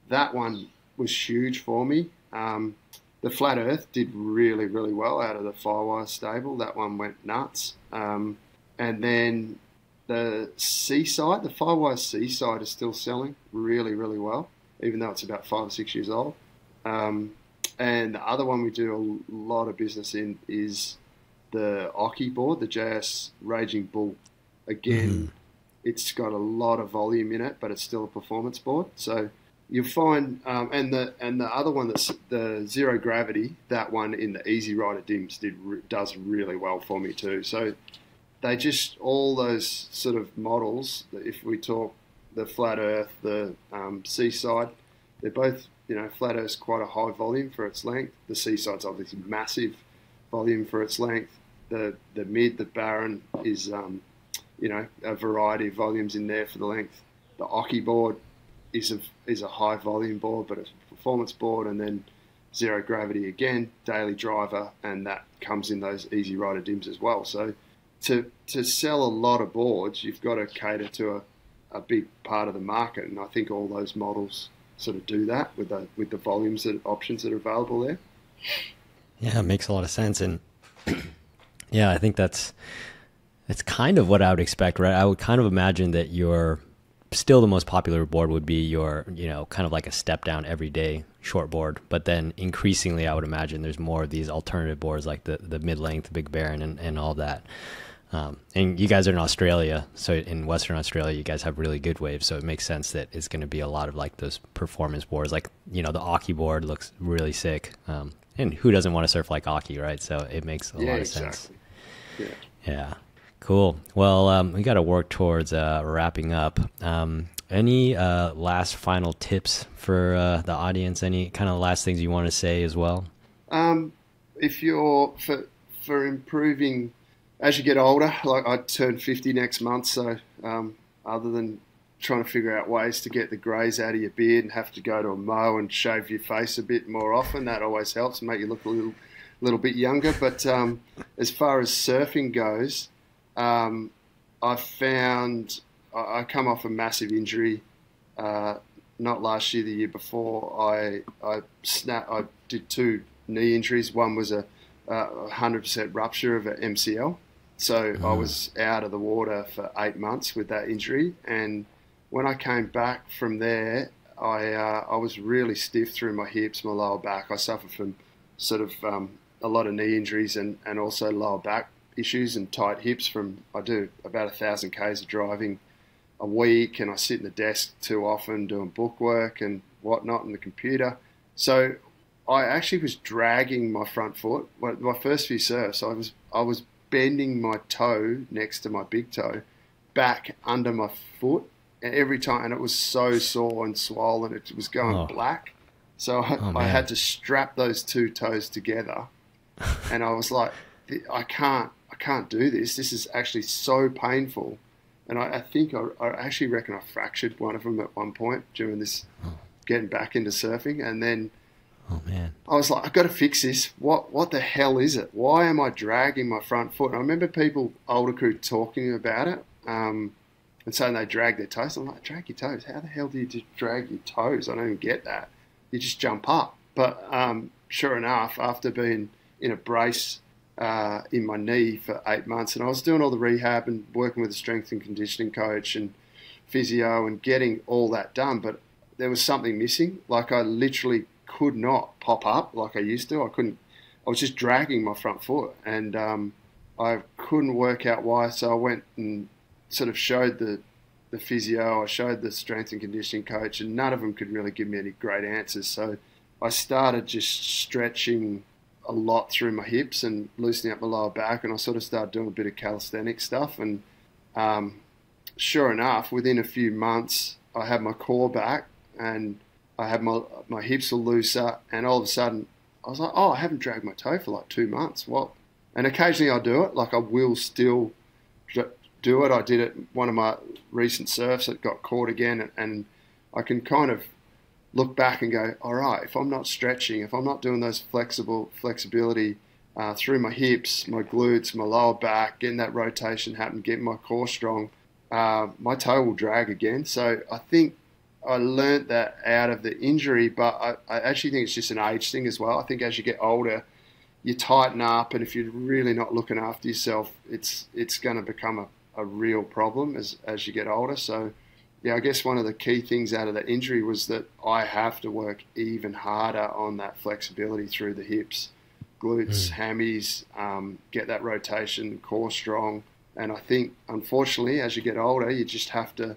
that one was huge for me. The Flat Earth did really, really well out of the Firewire stable. That one went nuts. And then the Seaside, the Firewire Seaside is still selling really, really well, even though it's about 5 or 6 years old. And the other one we do a lot of business in is the Oki board, the JS Raging Bull. Again, It's got a lot of volume in it, but it's still a performance board. So you'll find, and the other one, that's the Zero Gravity, that one in the Easy Rider Dims does really well for me too. So they just, all those sort of models, if we talk the Flat Earth, the Seaside, they're both, Flat Earth's quite a high volume for its length. The Seaside's obviously massive volume for its length. The Baron is, a variety of volumes in there for the length. The Oki board is a high volume board, but it's a performance board. And then Zero Gravity again, daily driver, and that comes in those Easy Rider Dims as well. So to sell a lot of boards, you've got to cater to a big part of the market, and I think all those models sort of do that with the volumes and options that are available there. Yeah, it makes a lot of sense. And yeah, I think that's kind of what I would expect, right? I would kind of imagine that still the most popular board would be your, kind of like a step down everyday short board, but then increasingly I would imagine there's more of these alternative boards like the mid-length, Big Baron, and all that. And you guys are in Australia, so in Western Australia, you guys have really good waves, so it makes sense that it's going to be a lot of like those performance boards. Like, you know, the Aki board looks really sick, and who doesn't want to surf like Aki, right? So it makes a lot of sense. Yeah, cool. Well, we got to work towards wrapping up. Any last final tips for the audience? Any kind of last things you want to say as well? If you're for improving as you get older, like I turn 50 next month, so other than trying to figure out ways to get the greys out of your beard and have to go to a mow and shave your face a bit more often, that always helps and make you look a little bit younger. But as far as surfing goes, I found I come off a massive injury. Not last year, the year before. I did 2 knee injuries. One was a 100% rupture of an MCL. So I was out of the water for 8 months with that injury. And when I came back from there, I was really stiff through my hips, my lower back. I suffered from sort of a lot of knee injuries and also lower back issues and tight hips from, I do about 1,000 Ks of driving a week, and I sit in the desk too often doing bookwork and whatnot on the computer. So I actually was dragging my front foot. My first few surfs, I was bending my toe next to my big toe back under my foot, and every time, and it was so sore and swollen, it was going black. So I had to strap those 2 toes together, and I was like, I can't do this. This is actually so painful. And I think I actually reckon I fractured one of them at one point during this getting back into surfing, and then I was like, I've got to fix this. What the hell is it? Why am I dragging my front foot? And I remember people, older crew, talking about it and saying they drag their toes. I'm like, drag your toes? How the hell do you just drag your toes? I don't even get that. You just jump up. But sure enough, after being in a brace in my knee for 8 months, and I was doing all the rehab and working with a strength and conditioning coach and physio and getting all that done, but there was something missing. Like, I literally could not pop up like I used to. I was just dragging my front foot, and I couldn't work out why. So I went and sort of showed the physio, I showed the strength and conditioning coach, and none of them could really give me any great answers. So I started just stretching a lot through my hips and loosening up my lower back, and I sort of started doing a bit of calisthenic stuff, and sure enough, within a few months I had my core back and I had my hips were looser, and all of a sudden I was like, oh, I haven't dragged my toe for like 2 months. What? And occasionally I do it, like I will still do it. I did it one of my recent surfs that got caught again, and I can kind of look back and go, all right, if I'm not stretching, if I'm not doing those flexibility through my hips, my glutes, my lower back, getting that rotation happen, getting my core strong, my toe will drag again. So I think I learnt that out of the injury, but I actually think it's just an age thing as well. I think as you get older, you tighten up, and if you're really not looking after yourself, it's going to become a real problem as you get older. So yeah, I guess one of the key things out of that injury was that I have to work even harder on that flexibility through the hips, glutes, hammies, get that rotation, core strong. And I think, unfortunately, as you get older, you just have to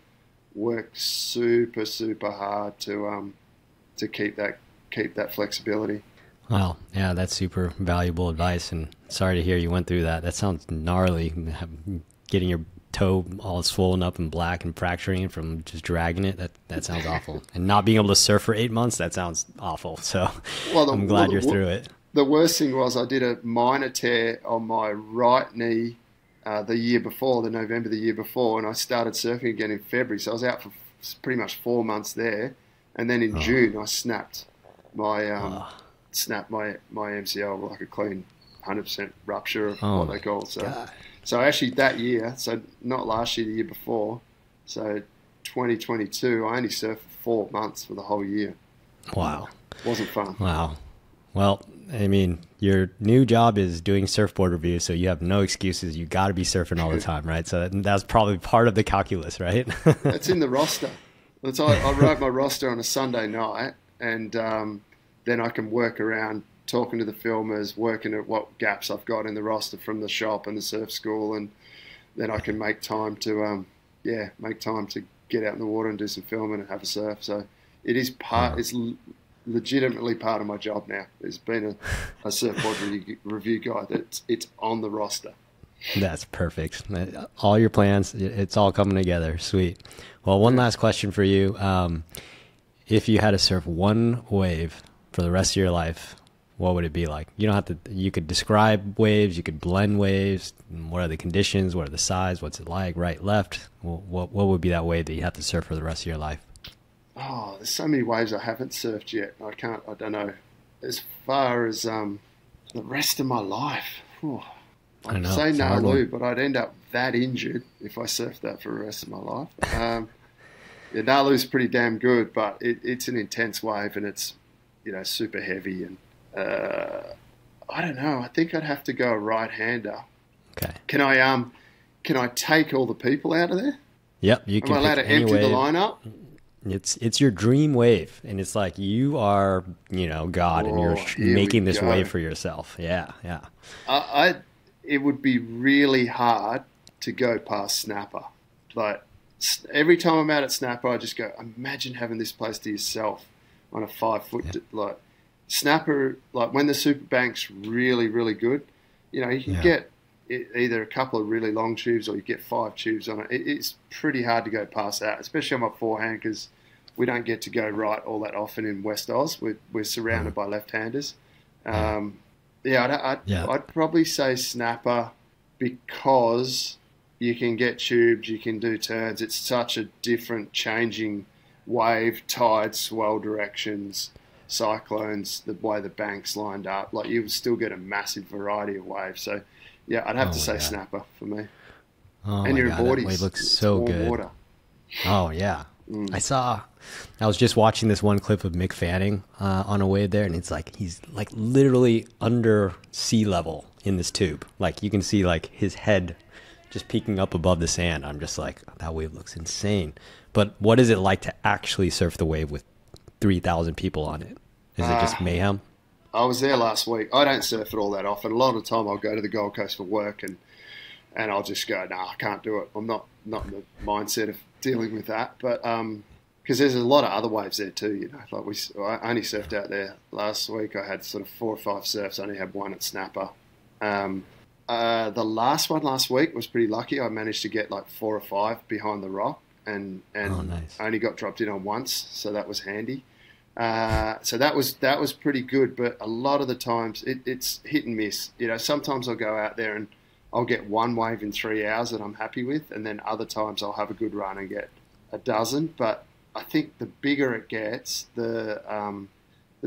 work super, super hard to keep that flexibility. Wow. Yeah, that's super valuable advice, and sorry to hear you went through that. That sounds gnarly, getting your toe all swollen up and black and fracturing it from just dragging it. That sounds awful. And not being able to surf for 8 months, that sounds awful. So I'm glad you're through it. The worst thing was I did a minor tear on my right knee the year before, the November the year before, and I started surfing again in February. So I was out for pretty much 4 months there. And then in June, I snapped my MCL, like a clean 100% rupture of what they call it. So actually that year, so not last year, the year before, so 2022, I only surfed for 4 months for the whole year. Wow. Wasn't fun. Wow. Well, I mean, your new job is doing surfboard reviews, so you have no excuses. You got to be surfing all the time, right? So that's probably part of the calculus, right? It's in the roster. I wrote my roster on a Sunday night, and then I can work around talking to the filmers, working at what gaps I've got in the roster from the shop and the surf school, and then I can make time to get out in the water and do some filming and have a surf. So it is it's legitimately part of my job now. There's been a surfboard review guy it's on the roster. That's perfect. All your plans, it's all coming together. Sweet. Well, one last question for you. If you had to surf one wave for the rest of your life, what would it be like? You don't have to, you could describe waves, you could blend waves. What are the conditions? What are the size? What's it like? Right, left? What would be that wave that you have to surf for the rest of your life? Oh, there's so many waves I haven't surfed yet. I don't know. As far as the rest of my life, I'd say Nalu, but I'd end up that injured if I surfed that for the rest of my life. Yeah, Nalu's pretty damn good, but it's an intense wave and it's, super heavy. And I don't know. I think I'd have to go a right-hander. Okay. Can I take all the people out of there? Yep, you can. Am I allowed to empty the lineup? It's your dream wave, and it's like you are, God, and you're making this wave for yourself. Yeah. It would be really hard to go past Snapper. Like every time I'm out at Snapper, I just go, imagine having this place to yourself on a 5 foot like Snapper. Like when the super bank's really, really good, you can get either a couple of really long tubes or you get 5 tubes on it. It's pretty hard to go past that, especially on my forehand because we don't get to go right all that often in West Oz. We're surrounded by left-handers. I'd probably say Snapper because you can get tubes, you can do turns. It's such a different changing wave, tide, swell directions, cyclones, the way the bank's lined up. Like you would still get a massive variety of waves. So, yeah, I'd have to say Snapper for me. Oh, and your boardies. That wave looks so good. Water. Oh, yeah. I was just watching this one clip of Mick Fanning on a wave there, and it's like he's like literally under sea level in this tube. Like you can see like his head just peeking up above the sand. I'm just like, that wave looks insane. But what is it like to actually surf the wave with 3,000 people on it? Is it just mayhem? I was there last week. I don't surf it all that often. A lot of the time I'll go to the Gold Coast for work and I'll just go, I can't do it. I'm not in the mindset of dealing with that. But because there's a lot of other waves there too, Like I only surfed out there last week. I had sort of 4 or 5 surfs. I only had one at Snapper. The last one last week was pretty lucky. I managed to get like 4 or 5 behind the rock and nice. I only got dropped in on once, so that was handy. So that was pretty good, but a lot of the times it's hit and miss. Sometimes I'll go out there and I'll get one wave in 3 hours that I'm happy with, and then other times I'll have a good run and get a dozen. But I think the bigger it gets, the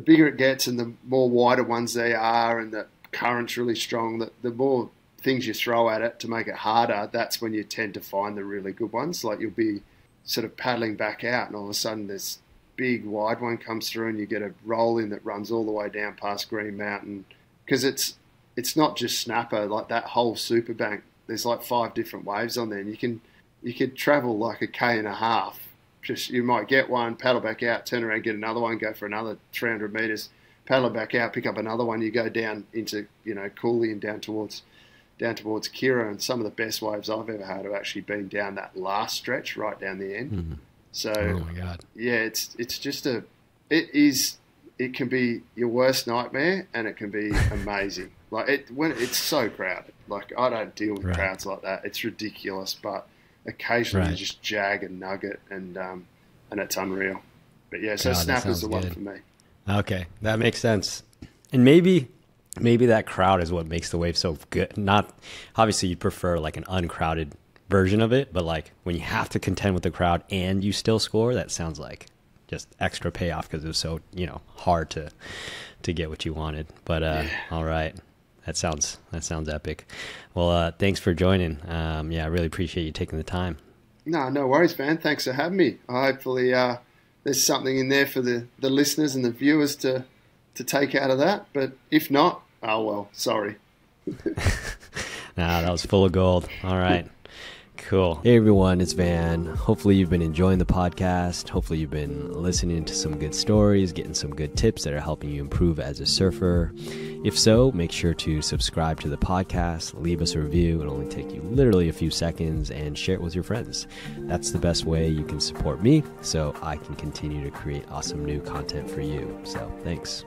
bigger it gets, and the more wider ones they are, and the current's really strong. The more things you throw at it to make it harder, that's when you tend to find the really good ones. Like you'll be sort of paddling back out, and all of a sudden this big wide one comes through, and you get a roll in that runs all the way down past Green Mountain, because it's not just Snapper. Like that whole super bank, there's like 5 different waves on there, and you could travel like 1.5 km. Just you might get one, paddle back out, turn around, get another one, go for another 300 meters, paddle back out, pick up another one. You go down into Cooley and down towards Kira, and some of the best waves I've ever had have actually been down that last stretch, right down the end. Mm-hmm. So, oh my God. Yeah, it's just it can be your worst nightmare, and it can be amazing. Like when it's so crowded. Like I don't deal with crowds like that. It's ridiculous, but occasionally you just jag and nugget, and it's unreal. But yeah, so Snapper's the one for me. Okay, that makes sense. And maybe that crowd is what makes the wave so good. Not obviously you'd prefer like an uncrowded version of it, but like when you have to contend with the crowd and you still score, that sounds like just extra payoff because it was so hard to get what you wanted. But all right, that sounds epic. Well, thanks for joining. I really appreciate you taking the time. No worries, man. Thanks for having me. Hopefully there's something in there for the listeners and the viewers to take out of that, but if not, oh well, sorry. Nah, that was full of gold. All right. Cool. Hey everyone, it's Van. Hopefully you've been enjoying the podcast. Hopefully you've been listening to some good stories, getting some good tips that are helping you improve as a surfer. If so, make sure to subscribe to the podcast, leave us a review. It'll only take you literally a few seconds, and share it with your friends. That's the best way you can support me so I can continue to create awesome new content for you. So thanks.